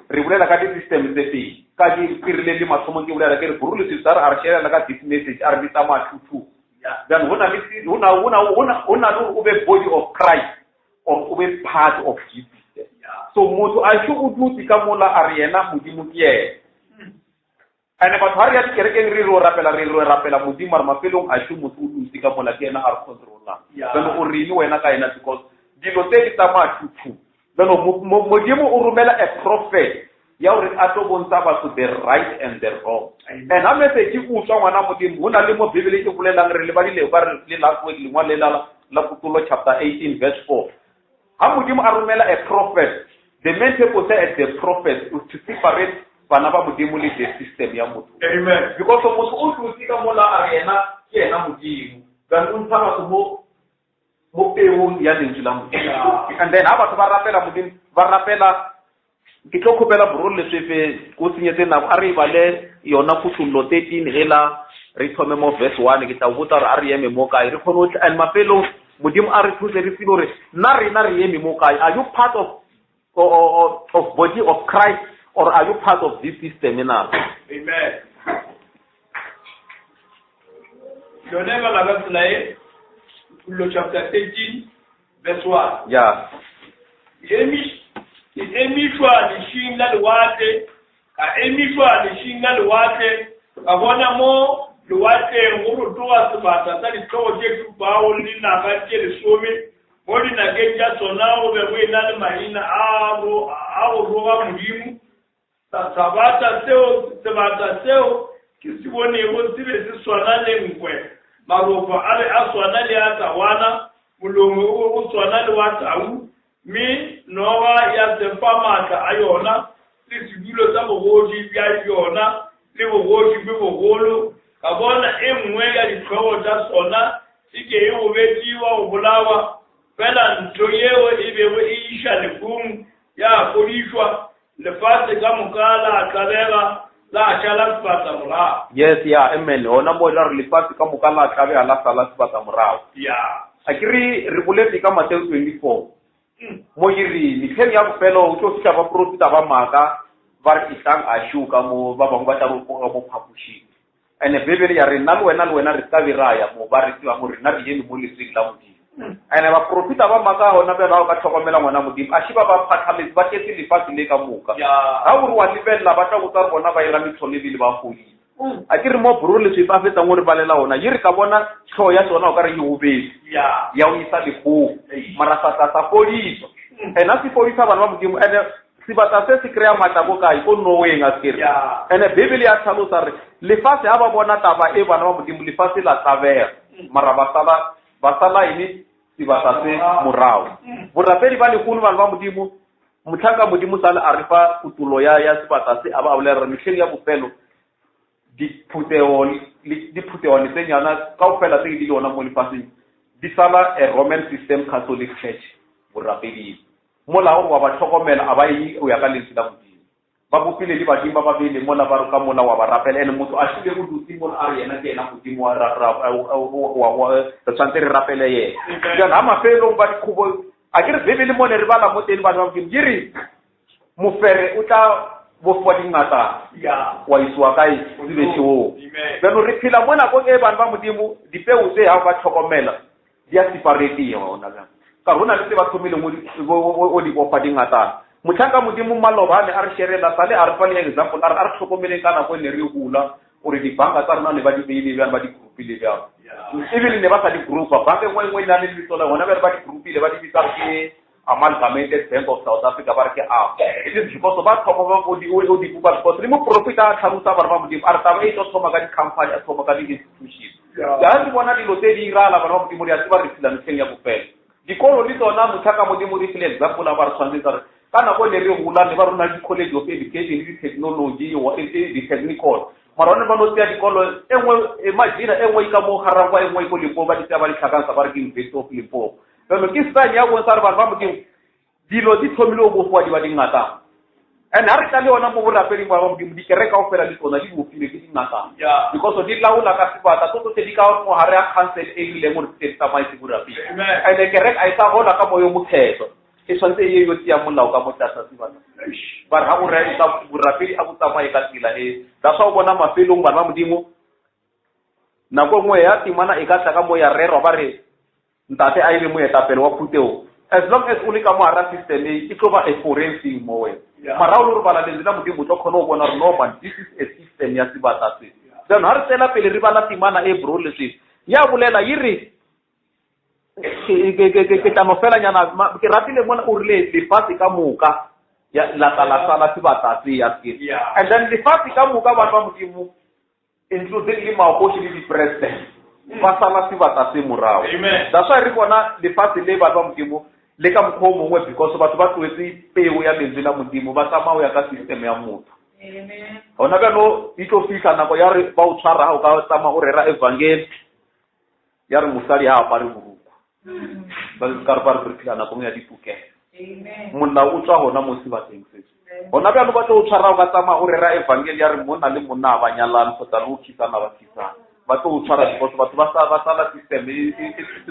Speaker 1: re bolela ka di system tse pedi ka di kirile le mathomo ke bolela ke re burule se tsara a re share la ka this message a re bitsa ma tutu then hona o be body of Christ or o be part of Jesus. So motho a sho o dutse ka mola a re yena Modimo ke yena ane ba thari ya kereke re ro rapela Modimo re mafelong a sho motho o dutse ka mola ke yena a re controlla beno o rini wena ka yena because dilo tse di tsamaya tutu beno Modimo o romela a prophet ya hore a tlo bontsha batho the right and the wrong and ha message o tswa ngwana Modimo hona le mo Bibele ke bolelang re le ba le last week le ngwa le la Putulo chapter 18 verse 4 ha Modimo a romela a prophet. The main purpose as the prophet is to separate Banaba Modimo le the system ya motho.
Speaker 2: Amen.
Speaker 1: Because of most of the things mola arena ke na Modimo. Ga untsa mo peong ya lentswe la Modimo. And then aba ba rapela Modimo, ba rapela ke tlo khopela borole le sefe go senyetse na a re bale yona Putulo 13 hela re thome mo verse 1 ke tla botsa re a re yeme mo kae re khono and mapelo Modimo a re thuse re filo re na re yeme mo kae. Are you part of body of Christ or are you part of this system now?
Speaker 2: Amen. Yoneva la gaslae le chapter 13 verse 1.
Speaker 1: Yeah.
Speaker 2: Emi shwa ni shinga lwate ka emi shwa ni shinga lwate abona mo lwate nguru toa sabata tani toje kubao lina bache lesome modi na genja sonao bewe nani mahina awo roga Modimo sabata seo kisibone ego sibe siswana le nkwe marofa ale aswana le atawana mulongo uswana le watau mi noga ya sempamaka ayona lisibulo sa bogoji bya yona le bogoji bwe bogolo kabona emwe ya dikhowo tsa sona sike e o betiwa o bolawa fela ntlo yeo e bewe e isha lefung ya polishwa lefase ka mokala akabega la achala sipata morao.
Speaker 1: Yes, yeah, amen. Ona mo la re lefase ka mokala akabega la sala sipata morao.
Speaker 2: Yeah.
Speaker 1: Akiri re boletse ka Matthew 24. Mo yiri ni tlheng ya bofelo o tlo fitla ba profita ba maka ba re isang a shuka mo ba bangwe ba tla go mo phapushi ene Bibele ya re nna le wena re tla biraya mo ba re tsewa mo rena re yeme mo leseng la Modimo ene ba profita ba maka hona be ba ka tlhokomela ngwana Modimo a shiba ba phathaletsi ba tletse lefatshe le ka moka ha o re wa lebella ba tla go tsara bona ba ira mithole le ba fodi a ke re mo burule se ba fetsa ngore balela ona yiri ka bona tlho ya tsona o ka re e ubedi ya o isa le go mara sa polisa ena se polisa bana ba Modimo ene sibata se se krea matabo kai o no we nga skere ene Bibele ya tlhalosa re lefase ha ba bona taba e bana ba Modimo lefase la tsabela mara ba sala ini sibata se morao borapedi ba le kuno bana ba Modimo motlhaka Modimo sala arifa kutulo ya sibata se aba a bolela re metlheng ya bofelo diphutheo tse nyana kaofela tse di lona mo lefaseng di sala a Roman system Catholic Church borapedi molao wa ba tlhokomela a ba yi o ya ka lentswe la modimo ba bopile le badimo ba bele mola ba re ka mola wa ba rapela ene motho a shile go dutse mo a re yena ke ena modimo wa tsantse re rapele ye ya mafelo ba dikhubo a ke re bebele mo ne re bala mo teng ba ba modimo diri mofere o tla bo foding ngata wa iswa kae le tsheo beno re phela mona go e bana ba modimo dipeo tse ha ba tlhokomela di a separate yona ka rona le se ba thomile mo di bo foding ngata motlhanka modimo malobane a re sherela sale a re fa le example a re tlhokomele kana go ne re hula ore di banka tsa rona ne ba di beile bjang ba di groupile bjang even ne ba sa di groupa banka ngwe ina le ditsola bona ba di groupile ba di bitsa ke Amalgamated Bank of South Africa ba re ke it is because ba thoma ba go di buka because le mo profit a tlharusa ba ba modimo a re taba e tlo thoma ka di company a thoma ka di institution ya re bona dilo tse di irala ba mo modimo ya se ba re tsela nteng ya bofela dikolo le tsona motlhaka modimo di file example ba re tshwanetse re kana go le re hula ne ba rona di college of education le technology wa di technical marone ba no tsia dikolo engwe imagine engwe ka mo harangwa engwe go le bo ba di tsa ba di tlhakansa ba re ke University of Limpopo pero ke sa ya go tsara ba modimo dilo di thomile go bofwa di ba di ngata and ha re ka le ona mo borapedi ba modimo di kereka o fela di tsona di bofile ke di ngata because di laula ka sipata to di ka mo hare a cancel e ile mo di tsamai se borapedi and the kereka a isa hola ka moyo mothetso e swantse ye yo tsia molao ka motlatsa sipata ba ha o re ka borapedi a botsamai ka tsela e da sa o bona mafelong ba modimo nako ngwe ya timana e ka tla ka mo ya rero ba re ntate a ile mo etapele wa phuteo as long as o le ka mo ara system e tlo ba a forensic mo we mara o le bala le nna modimo tlo khona o bona re no man this is a system ya sibata se then ha re tsela pele re bala timana e bro le se ya bolela yiri ke tamo fela nyana ke ratile mona o rile le fase ka moka ya la sala sibata se ya ke and then le fase ka moka ba modimo including le maokoshi le di president ba sala sibata se morao that's why re bona le fase le ba modimo le ka mkhomo ngwe because batho ba tloetse peo ya lentswe la modimo ba tsamao ya ka system ya motho amen ona ka no itlo fika nako ya re ba o tshwara ha o ka tsama o rera evangeli ya re musali ha apare buruku ba ka ba re phila nako ya dipukela amen monna o tswa hona mo sibateng se ona ka no ba tlo tshwara o ka tsama o rera evangeli ya re monna le monna ba nyalana go tsara o khitsana ba khitsana ba tlo tshwara di batho ba sala system e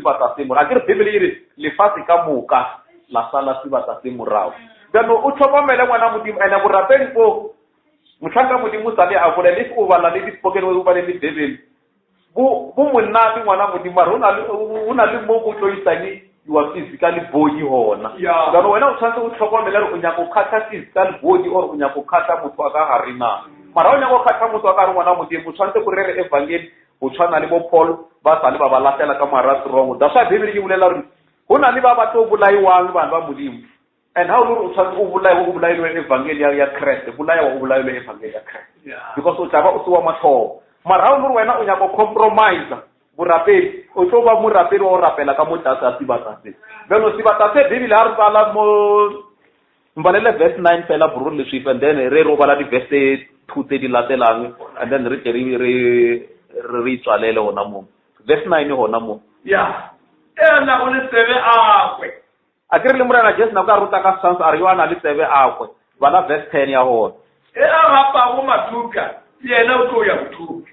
Speaker 1: bata se mora ke re bibele ire le fase ka moka la sala se bata se morao beno o tlhokomele ngwana modimo ene go rapeng go motlhanka modimo tsale a bolela le go bala le di spoken word o bale le bibele bo monna ngwana modimo re ona le mo go tloitsani you are physically body hona beno wena o tshwanetse o tlhokomele re o nya go khatha physical body or o nya go khatha motho ka harina mara o nya go khatha motho ka re ngwana modimo tshwanetse go rere evangeli o tshwana le bo Paul ba sa le ba latela ka mara strong da sa bibele ke bolela re hona le ba batho bolaiwang bana ba modimo and how o tshwana o bolailwe evangeli ya Christ bolaiwa o bolailwe evangeli ya Christ because o tsaba o tsewa matho mara o re wena o nya go compromise borapedi o tlo ba mo rapedi wa o rapela ka mo tsa sibata se beno sibata se bibele ha re bala mo mbalele verse 9 fela bro le swift and then re robala di verse 2 tse di latelang and then re tswalele hona mo verse 9 hona mo
Speaker 2: ena o le tsebe akwe
Speaker 1: a ke re le morena just na ka ruta ka sans a re yo ana le tsebe akwe bana verse 10 ya hona
Speaker 2: a gapa go matuka yena o tlo ya bothuka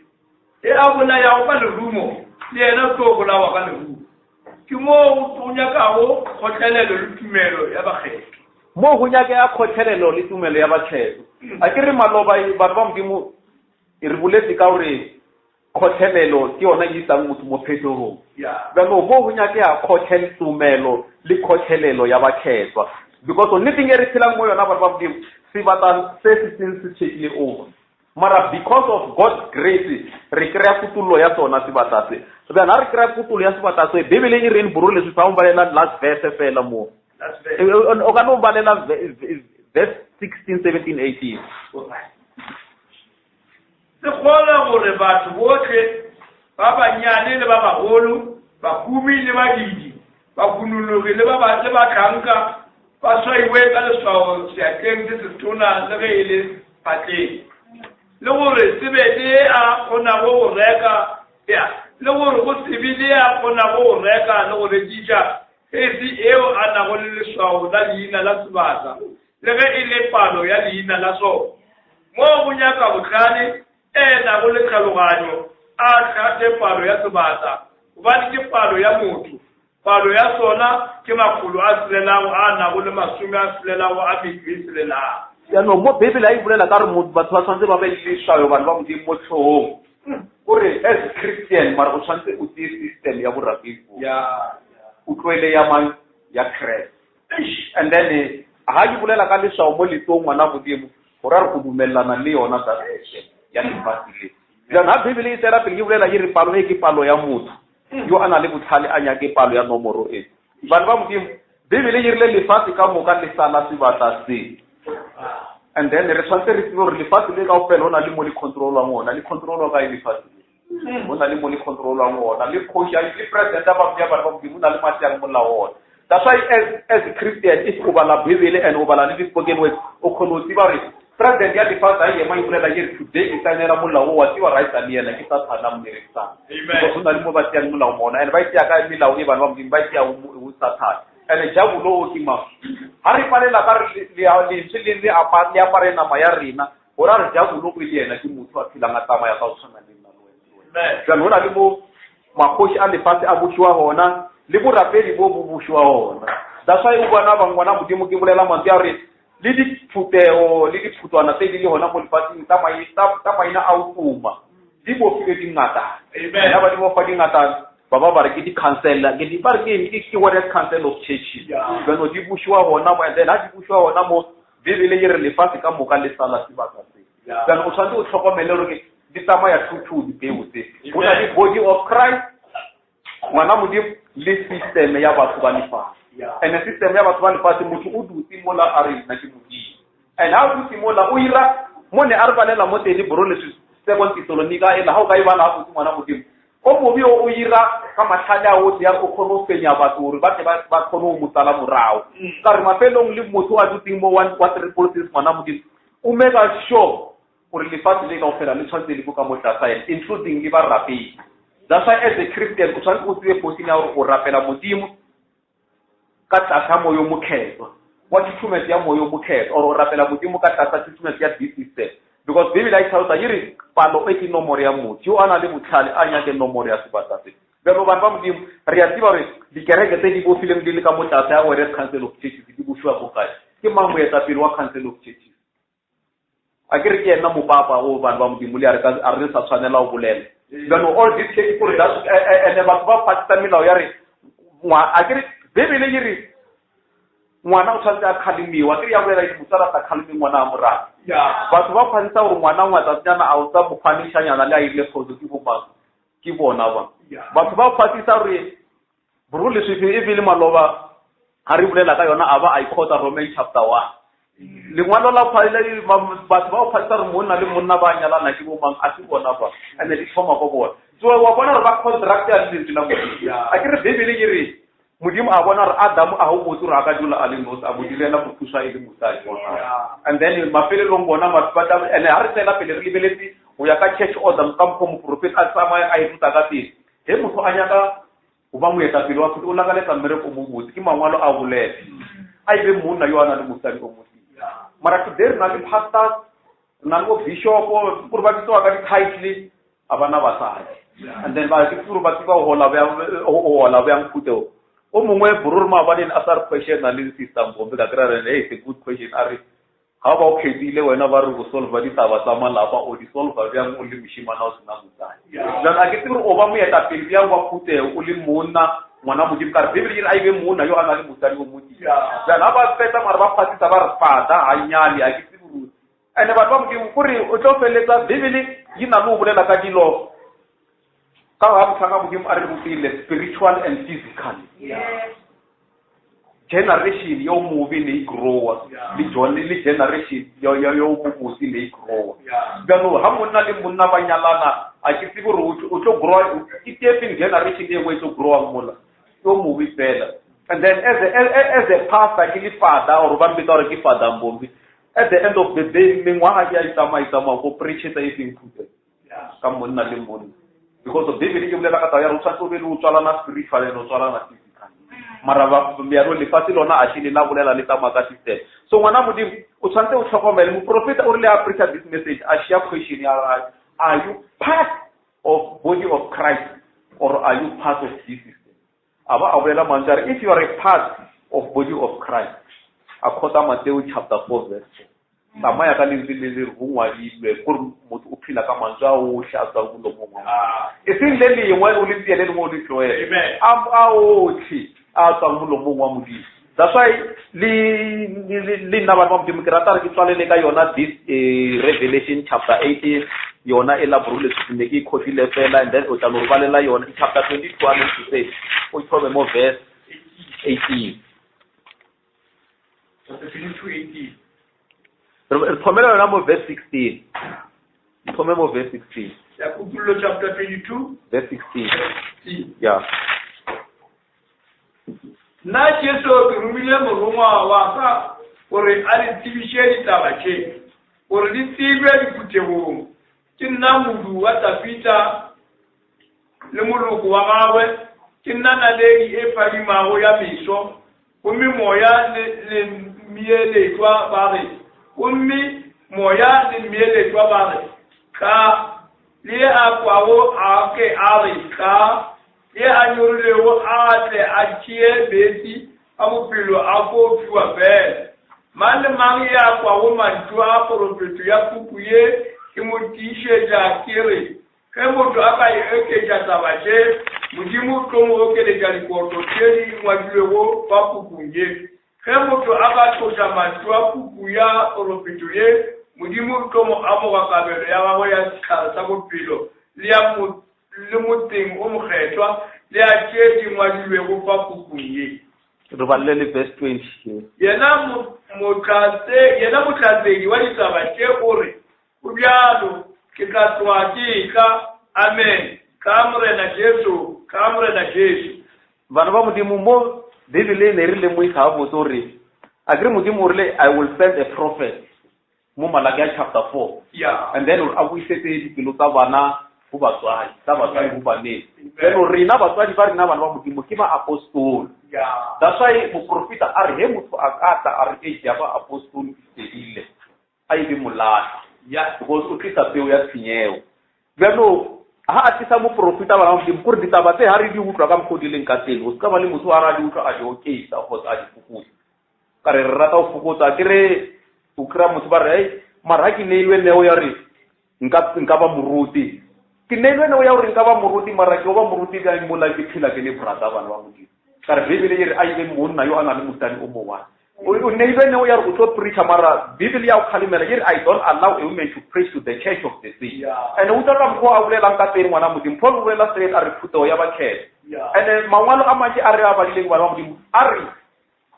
Speaker 2: a bona ya go ba le rumo yena o tlo bona wa ba le rumo ke mo o nyaka go khotlelelo le tumelo ya bakgetho
Speaker 1: mo go nyaka ya khotlelelo le tumelo ya bakgetho a ke re maloba batho ba modimo e re boletse ka hore khotlelelo ke yona e isang motho mo phetogong beno mo go nyaka ya tumelo le khotlelelo ya bakgethwa because nnete e re tshelang mo yona batho ba modimo se batla se se tshekile over mara because of God's grace re krea kutullo ya sona se batla se then ha re krea kutullo ya se batla se bibele e re bro le se fa umbalela last verse fela mo o ka no umbalela verse 16 17 18
Speaker 2: se kgona gore batho botlhe ba banyane le ba bagolo ba kumi le badidi ba kunologe le ba tlhanka ba swaiwe ka leswao seatleng se se tona le ge e le patleng le gore Sepedi a kgona go reka ya le gore go Sepedi a kgona go reka le gore ditša esi eo a nago le leswao la leina la sebata le ge e le palo ya leina la sona mo go nyaka botlhale nago le tlhaloganyo a tlhate palo ya sebata gobane ke palo ya motho palo ya sona ke makgolo a selelago a nago le masome a selelago a metso e selelago
Speaker 1: yaanong mo Bibele a e bolela ka re batho ba tshwanetse ba be le leswao bane ba modimo mo tlhogong kore as Christian mara o tshwanetse o tseye system ya borapefo o tlwaele ya mang ya Christ and then ha ke bolela ka leswao mo letong ngwana modimo gore re go dumelana le yona direction ya lefatile jana Bibele e tsera pele ke bolela ke re palo e ke palo ya motho yo ana le botlhale a nyake palo ya nomoro e bana ba modimo Bibele e rile lefatshe ka moka le sala sebata se and then re tshwanetse re tsebe gore lefatshe le kaofela ona le mo le controlwang ona le controlwa ka e lefatshe ona le mo le controlwang ona le coach ya le president ba bya ba modimo na le matsang molao ona. That's why as a Christian if o bala Bibele and o bala le spoken words o khona tsi ba re president ya lefatshe a ye ma ipulela ke today e tsanela molao wa tsi wa right a le yena ke sa tshana mmerisa because ona le mo ba tsang molao mona and ba itya ka melao e bana ba modimo ba itya o sa thata and jabulo o tima ha re palela ka re le apare nama ya rena ora re jabulo o ile yena ke motho a philanga tsama ya ka o tshwana le nna le wena jana hona le mo makhoshi a lefatshe a bushwa hona le borapedi bo bushwa hona that's why o bona bangwana modimo ke bolela mantsi a re le diputeo le diputwana tse di le hona mo lefatsheng tsa maina a utuma di bo file di ngata amen ya ba di bo fa di ngata baba ba re ke di cancel ke di ba re ke word cancel of church bano di bushwa hona mo then ha di bushwa hona mo Bibele e re lefatshe ka moka le sala sebaka se kana o tshwanetse o tlhokomele gore di tsamaya thuthu di peu tse o na le body of Christ ngwana modimo le system ya batho ba lefatshe and system ya batho ba lefatshe motho o dutse mola a re nna ke modimo and ha o dutse mola o ira mo ne a re balela mo teng bro le 2 Thessalonica e la ha o ka e bana ha o ngwana modimo o mobi o ira ka matlhale a o ya go kgona fenya batho gore ba tle ba kgona o motsala morao ka re mafelong le motho a dutseng mo 146 ngwana modimo o make sure gore lefatshe le ka ofela le tshwantse le go ka mo tlatsa including le ba rapedi that's why as a Christian o tshwantse o tsebe posting ya gore o rapela modimo ka tlasa moyo mokhetwa wa tshumelo ya moyo mokhetwa o rapela modimo ka tlasa tshumelo ya this system because Bibele I tell you yiri palo e ke nomoro ya motho yo ana le botlhale a nyake nomoro ya sebata se bero ba modimo re a tiba re di kereke tse di bo fileng di le ka motlatsa ya word council of churches di bo shwa go kae ke mang mo etsa pele wa council of churches a ke re ke ena mo papa o ba modimo le a re sa tshwanela o bolela bano all this case for that and ba patsa milao ya re a ke re Bibele yiri ngwana o tshwanetse a khalimiwa ke ya bolela ke motsara ta khalimi ngwana a morata batho ba phantsa gore ngwana ngwatsa tsana a o tsa bophanishanyana le a ile khozo ke bomang ke bona ba batho ba phatsisa re bro le se e bile maloba ha re bolela ka yona aba I quote Romans chapter 1 le ngwana la phaile batho ba phatsisa re monna le monna ba nyalana ke bomang a se bona ba ene di thoma go bona so wa bona re ba contract ya le tsela mo a ke re Bibele ke re modimo a bona re Adam a ho botse re aka dula a le motse a bodilena go thusa ile mosadi and then mafelelong bona matsapa ene ha re tsela pele re lebeletse go ya ka church order ka mo prophet a tsamaya a ithuta ka teng he motho a nyaka go ba moeta pele wa o la ka letsa mere ko mo botse ke mangwalo a bolele a ibe monna yo ana le mosadi o motse mara ke der na le pastor na go bishop o ba ditwa ka di title abana basadi and then ba ke tsuru ba tsiba ho hola ba nkuteo o mongwe bururma ba din asar question na le system Mbhombi ka kra re it's a good question are ha ba o khedile wena ba re go solve di taba tsa malapa o di solve ba yang o le mishimana o sina motsani la a ke tsuru o ba mo eta pele ya wa khuteo o le monna ngwana modimo ka Bibele e be monna yo ana le motsadi o motsi la ba feta mara ba phatisa ba re fada ha nyali a ke tsuru ene ba modimo gore o tlo feletsa Bibele yina mo bolela ka dilo ka ha mthanga modimo a re botile spiritual and physical generation yo movie le grow le John le generation yo mobotsi le grow gano ha monna le monna ba nyalana a ke tse gore o tlo grow ke tepeng generation e go to grow mola yo movie fela and then as a pastor ke le father or ba mbita re ke father Mbhombi at the end of the day mengwaga ya itama go preach it anything to come monna le monna because of David ke bolela ka taba ya re tshwantse be le o tswala na spiritual and o tswala na physical mara ba mero le fasi lona a shile la bolela le tama ka system so ngwana modimo o tshwantse o tlhokomele mo prophet o re le a preach this message a share question ya are you part of body of Christ or are you part of this system aba abela manjare if you are a part of body of Christ according Matthew chapter 4 verse 4 tsamaya ka le rungwa ile gore motho o phila ka mantswa o shatsa go lo mongwe e seng le lengwe o le tsele le mo di tloe a otlhe a tsang mo lo mongwe wa modimo that's why le nna ba mo modimo ke rata re ke tswalele ka yona this Revelation chapter 18 yona e la brule tsene ke khotile fela and then o tla no balela yona chapter 22 to say o tshobe mo verse 18
Speaker 2: chapter 22:18
Speaker 1: Promela number verse 16. Promela verse 16.
Speaker 2: Chapter 22.
Speaker 1: Verse 16. Yeah.
Speaker 2: Na Jesu rumile morongwa wa ka gore a ditibishedi tabache gore di tsibwe di putego ke nna mudu wa tapita le moloko wa gagwe ke nna na le e fadimago ya meso gomme moya le mieletwa bare ummi moya ni miele kwa bare ka le akwawo ake ari ka le anyurule wo ate achie beti amupilo afo tuwa be mane mangi akwawo mantua propetu ya kukuye kimutishe ja kire kemoto aka eke jatabaje mudimu tomo okele jali koto teri mwajulewo papukunje kemoto aka tosha mantua kukuya propetuye mudimu tomo amo wakabelo ya wawo ya sikala pilo liya muting umukhetwa liya chedi mwajulewo papukunje
Speaker 1: Rubalele verse 20.
Speaker 2: Yena mutazegi walisabache ore kubyalo kikatwajika amen kamre na Jesu
Speaker 1: Vana ba mudimu mo Bibele ne rile mo isa bo tori agre mudimu rile I will send a prophet mo Malachi chapter 4 and then we say dipelo tsa bana go batswadi tsa batswadi go baneng then rena batswadi ba rena bana ba mudimu ke ba apostol that's why mo profeta a re he motho a kata a re e ja ba apostol ile a ile molala because o tlisa peo ya tshenyeo beno ha a tsisa mo profeta ba mo dimkore ditaba tse ha re di utlwa ka mkhodileng ka teng o ska ba le motho a ra di utlwa a di okay sa go tsa di fukutsa ka re rata o fukutsa ke re o kra motho ba re mara ke neilwe neo ya re nka ba moruti ke neilwe neo ya re nka ba moruti mara ke ba moruti ga mola ke phila ke le brata bana ba modimo ka re Bibele e re a ile monna yo a na le mutani o mongwa o neilwe neo ya re o tlo preacher mara Bibele ya o khalimela ye I don't allow a woman to preach to the church of the sea and o tla ka mkho a bolela ka teng ngwana modimo Paul o bolela straight a re phuto ya ba khele and mangwalo a matse a re a ba dileng bana ba modimo a re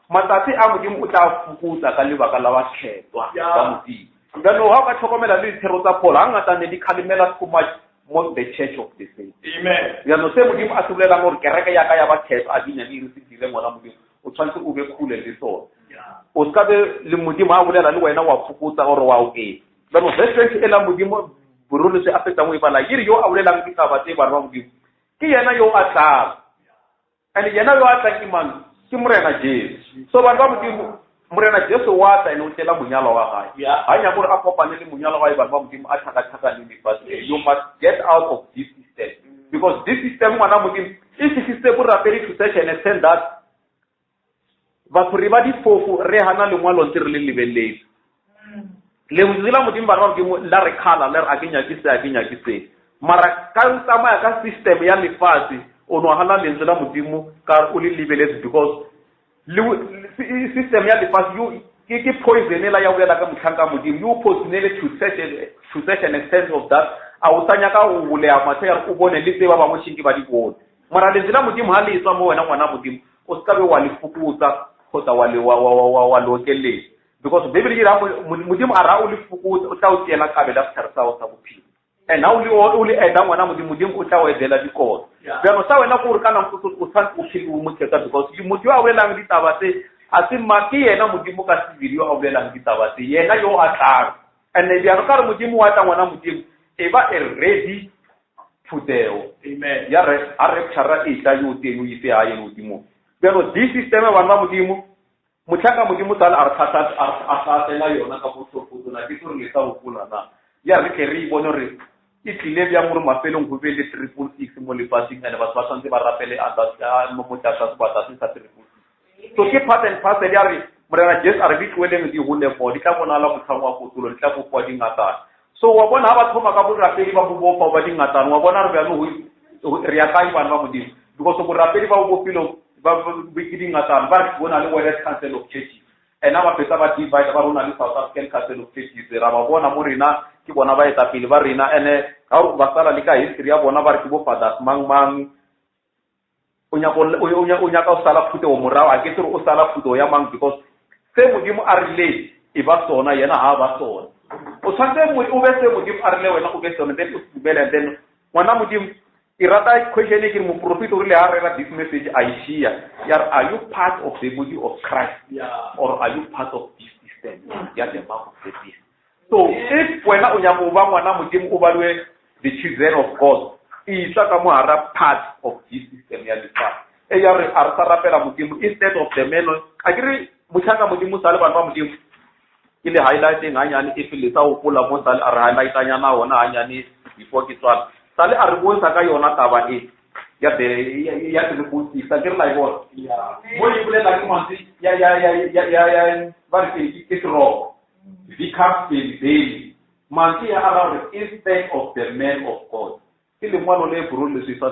Speaker 1: matsatsi a modimo o tla fukutsa ka lebaka la ba khetwa ba modimo beno ha ka tlhokomela le dithero tsa Paul ha ngata ne di khalimela too much mo the church of the sea
Speaker 2: amen
Speaker 1: ya no se modimo a tsulela gore kereke ya ka ya ba khetwa a dinya le re se ngwana modimo o tshwantse o be khule le sona o ska be le modimo a bolela le wena wa fukutsa gore wa okay beno verse 20 ela modimo burolo se a fetsa mo ibala yiri yo a bolela ke taba tse bana ba modimo ke yena yo a tla and yena yo a tla ke mang ke morena Jesu so bana ba modimo morena Jesu wa tla ene o tela monyalo wa gae ha nya gore a kopane le monyalo wa bana ba modimo a thaka le dipase you must get out of this system because this system ngwana modimo if this system o rapedi to such an extent that batho re ba difofu re hana lengwalo ntse re le lebeletse le muzila modimo ba re mo la re khala le a kenya ke se mara ka tsamaya ka system ya lefase o no hana lentswe la modimo ka o le lebeletse because system ya lefase you ke poison la ya bolela ka mothanka modimo you poisonele to such an extent of that a o tsanya ka o bolea mathe ya o bone le tse ba mo shinki ba di bone mara lentswe la modimo ha le tswa mo wena ngwana modimo o ska be wa le fukutsa khotsa wa lokele because Bibele ira modimo a ra o le fukutsa o tla o tsela ka bela tsarsa o sa bophilo and now o le eda ngwana modimo o tla o edela dikolo bjano sa wena go re kana o tshwantse o phile o motsheka because motho a welang ditaba tse a se maki yena modimo ka sibili o bolela ditaba tse yena yo a tlang ene di ano ka re modimo wa tla ngwana modimo e ba ready puteo amen ya re a re tshara e tla yo teng o ise a ye modimo beno di system ba nna modimo motlhaka modimo tsala a re thata tsela yona ka botlhoko na ke tsore le tsa go pula na ya re ke re bone re e tlile bja gore mafelong go be le 666 mo lefatsheng ene batho ba tshwanetse ba rapele mo motlasa se batla se sa 666 so ke part and parcel ya re morena Jesu a re di tloeleng di hole mo di tla bona la motlhang wa potolo di tla go kwa dingata so wa bona ba thoma ka borapedi ba go bopa ba dingata wa bona re ba no re ya kai bana ba modimo because go rapedi ba go bopilo ba dingata ba re bona le World Council of Churches ena ba peta ba divide ba rona le South African Council of Churches ra ba bona mo rena ke bona ba eta pele ba rena ene ga ba sala le ka history ya bona ba re ke bo fathers mang o nya ka o sala phute o morao a ke tsere o sala phute ya mang because se modimo a rile e ba sona yena ha ba sona o tshwantse o be se modimo a rile wena o be sona then o subele then ngwana modimo e rata question e ke mo prophet o rile ha rera this message I share are you part of the body of Christ or are you part of this system ya the mark of the beast. So if when o nya go ba ngwana modimo o balwe the children of God is ka mo hara part of this system ya lefa e ya re a re rapela modimo instead of the men akere motlhaka modimo sa le bana ba modimo ile highlighting hanyane e fele sa o pola mo sa le a re highlightanya na ona hanyane before ke tswala sa le a re bontsha ka yona taba e ya le botsi sa ke re la bona mo e bolela ke mantsi ya ba re ke wrong become daily manti ya around instead of the men of God ile mwalo le bro le se sa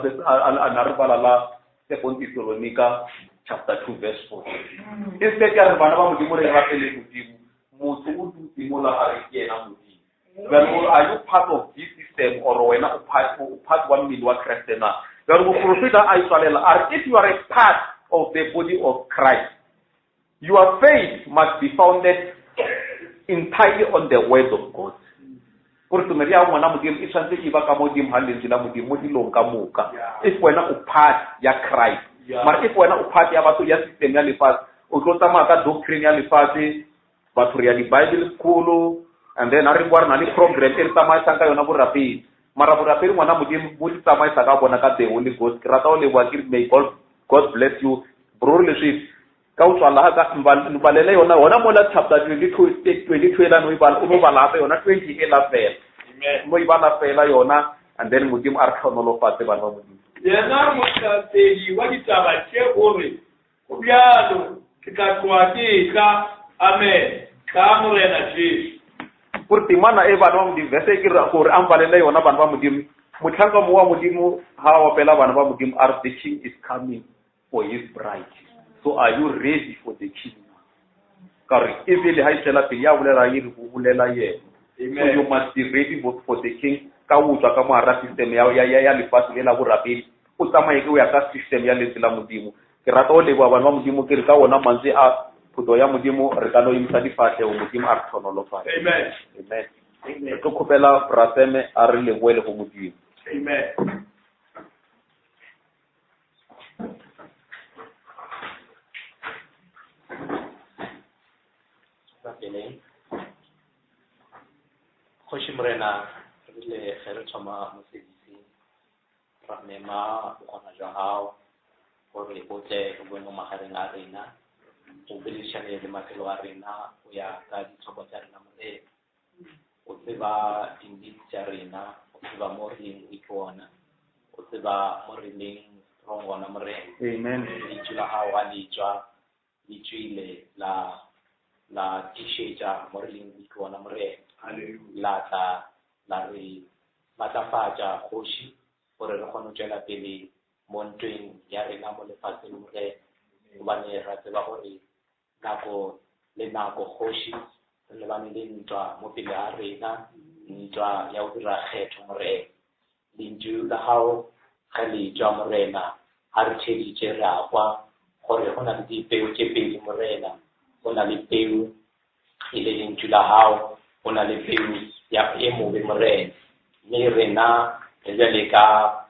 Speaker 1: anaribala la 2 Thessalonica chapter 2 verse 4 instead ya bana ba modimo re rapele modimo motho o dutse mo la a re ke ena modimo well are you part of this system or wena o part one million wa Christiana well go profeta a iswalela are if you are a part of the body of Christ your faith must be founded entirely on the word of God. Por tu meria mwana modimo e tshwantse ke ba ka modimo ha lentswe la modimo mo dilong ka moka if wena o part ya Christ but if wena o part ya batho ya system ya lefatshe o tlo tsamaya ka doctrine ya lefatshe batho re ya di Bible school and then a re bua na le program e re tsamayang ka yona borapedi mara borapedi ngwana modimo bo di tsamayisa ka bona ka the Holy Ghost ke rata o le bua ke may God bless you bro le swi ka o tswala ka mbalele yona wona mo la chapter 22 la no ibala o bala pe yona 20 e la fela mo ibala fela yona and then modimo a re tlhonolofatse bana ba modimo
Speaker 2: yena mo ka tedi wa ditaba tse gore o bjalo ke ka tloa ke tla amen ka morena Jesu
Speaker 1: por timana e bana ba modimo verse ke re gore ambalele yona bana ba modimo motlhanka mo wa modimo ha wa pela bana ba modimo are the king is coming for his bride. So are you ready for the king? Kare ebile ha itela pe ya bolela yiri go bolela yena. So you must be ready for the king. Ka o tswa ka mo ara system ya lefatshe le la borapedi. O tsamaye ke o ya ka system ya letsela modimo. Ke rata o leboa bana ba modimo ke re ka ona mantse a phuto ya modimo re ka no imisa difatle o modimo a re tlhonolofatsa.
Speaker 2: Amen.
Speaker 1: Amen. Amen. Ke khopela braseme a re leboele go modimo.
Speaker 2: Amen.
Speaker 3: Khoshi morena le khere thoma mosebetsi ra mema bona ja hao gore o tle o bone magareng a rena o belishane le matlo a rena o ya ka ditshoko tsa rena mole o tseba dindi tsa rena o tseba mo reng ikona o tseba mo reng rongona more
Speaker 1: amen
Speaker 3: le tsula hao a letswa le tswile la tisheja mo reng ikona more la re matlafatsa khoshi gore re kgone go tswela pele mo ntweng ya rena mo lefatsheng more gobane ra tseba gore nako khoshi re bane le ntwa mo pele a rena ntwa ya go dira kgetho more lentšu la gago ga le tswa morena ga re tšheditše re akwa gore go na le dipeo tše pedi morena go na le peo e le lentšu la gago go na le peo ya e mobe morena mme rena re jale ka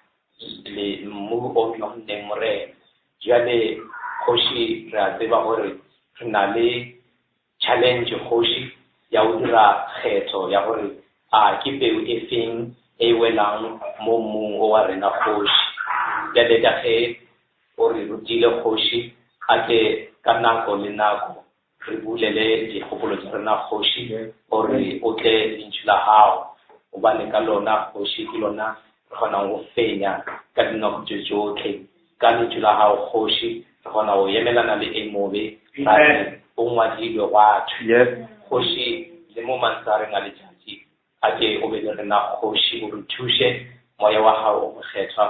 Speaker 3: le mmu o nonneng morena jale khoshi re a tseba gore re na le challenge kgoši ya go dira kgetho ya gore a ke peu e feng e welang mo mmung o wa rena kgoši bjale ka ge o re rutile kgoši a ke ka nako le nako re bulele dikgopolo tsa rena kgoši gore o tle lentšu la gago gobane ka lona kgoši ke lona re kgonang go fenya ka dinako tse tsotlhe ka lentšu la gago kgoši re kgona go emelana le e mobe o ngwadilwe gwatho kgoši le mo mantsareng a letšatši a ke o be le rena kgoši o re thuše moya wa gago o mokgethwa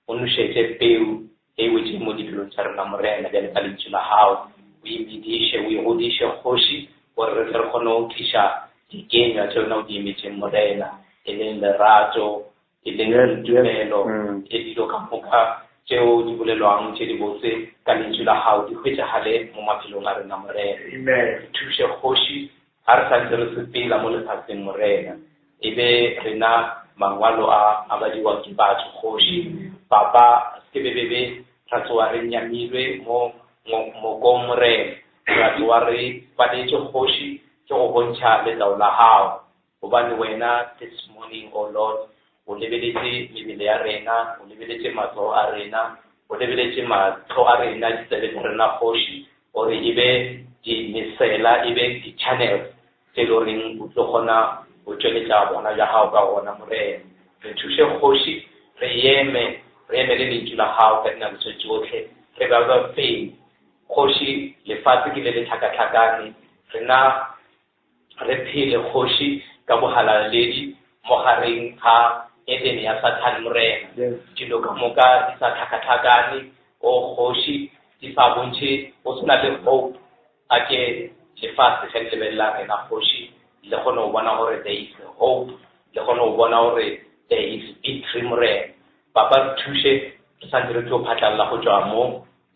Speaker 3: o nošetse peu e wetse mo dipelong tša rena morena bjale ka lentšu la gago o ebediše o e godiše kgoši gore re tle re kgone go tliša dikenywa tse yona o di emetseng morena e leng lerato e leng tumelo e dilo ka moka tšeo di bolelwang tše di botse ka lentšu la gago di hwetšagale mo maphelong a rena morena thuše kgoši ga re santse re sepela mo lefatsheng morena e be rena mangwalo a badiwa ke batho kgoši papa ke bebebe ra tsoa re nyamilwe mo kong morena ra tsoa re badetše kgoši ke go bontšha letao la gago gobane wena this morning o Lord o lebeletše mebele ya rena o lebeletše matsogo a rena o lebeletše matlho a rena ditsebe tsa rena kgoši gore e be dimesela e be di-channels tse le goreng o tlo kgona go tšweletša bona ja gago ka gona morena re thuše kgoši re eme le lentšu la gago ka dinako tse tsotlhe re ba feng kgoši lefatshe ke le le tlhakatlhakane rena re phele kgoši ka bohalaledi mo gareng ga edene ya Satan morena dilo ka moka di sa tlhakatlhakane o kgoši di sa bontšhe o se na le hope a ke lefatshe ge le lebelela rena kgoši le kgone go bona gore there is hope le kgone go bona gore there is victory morena papa re thuše re santse re tlo phatlalela go tšwa mo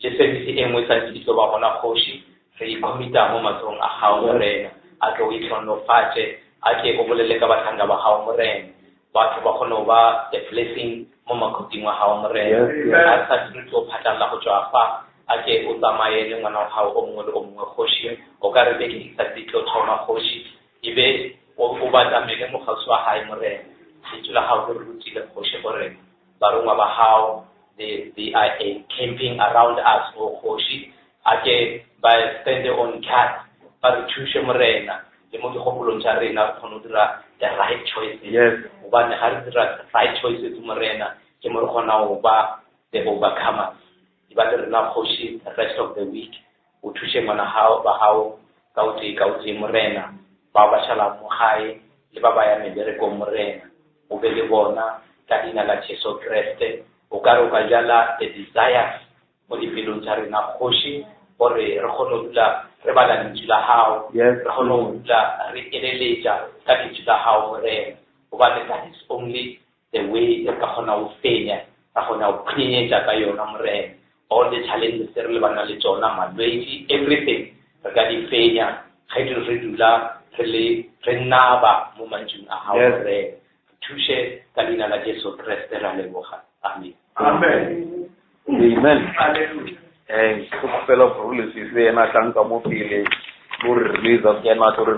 Speaker 3: ke service e nngwe santse di tlo ba gona kgoši re ikhomita mo matsogong a gago morena a tlo o itlhonofatše a ke o bolele ka batlhanka ba gago morena batho ba kgone go ba the blessing mo makoting wa gago morena a santse re tlo phatlalela go tšwa fa a ke o tsamaye le ngwana wa gago o mongwe le o mongwe kgoši o ka re beke santse tlo thoma kgoši e be o batamele mogausi wa gae morena lentšu la gago le re rutile kgoši gore barongwa ba gago they are camping around us o kgoši a ke ba stand on guard ba re thuše morena le mo dikgopolong tša rena re kgone go dira the right choices gobane ga re dira the right choices morena ke mo re kgona go ba the overcomers di ba le rena kgoši the rest of the week o thuše ngwana ba gago ka o tee morena ba ba šala mo gae le ba ba ya meberekong morena o be le bona ka leina la Jesu Kriste o ka re o ka jala the desires mo dipelong tša rena kgoši gore re kgone go dula re bala lentšu la gago re kgone go dula re eleletša ka lentšu la gago morena gobane that is only the way re ka kgona go fenya ra kgona go phenyenyetša ka yona morena all the challenges tse re lebana le tsona malwetse everything re ka di fenya ge re dula re naba mo mantšong a gago morena thuše ka leina la Jesu Kriste ra leboga amen
Speaker 1: amen ke kgopela gore le sese ena tlanka mo pele o re releasa ke ena tlo re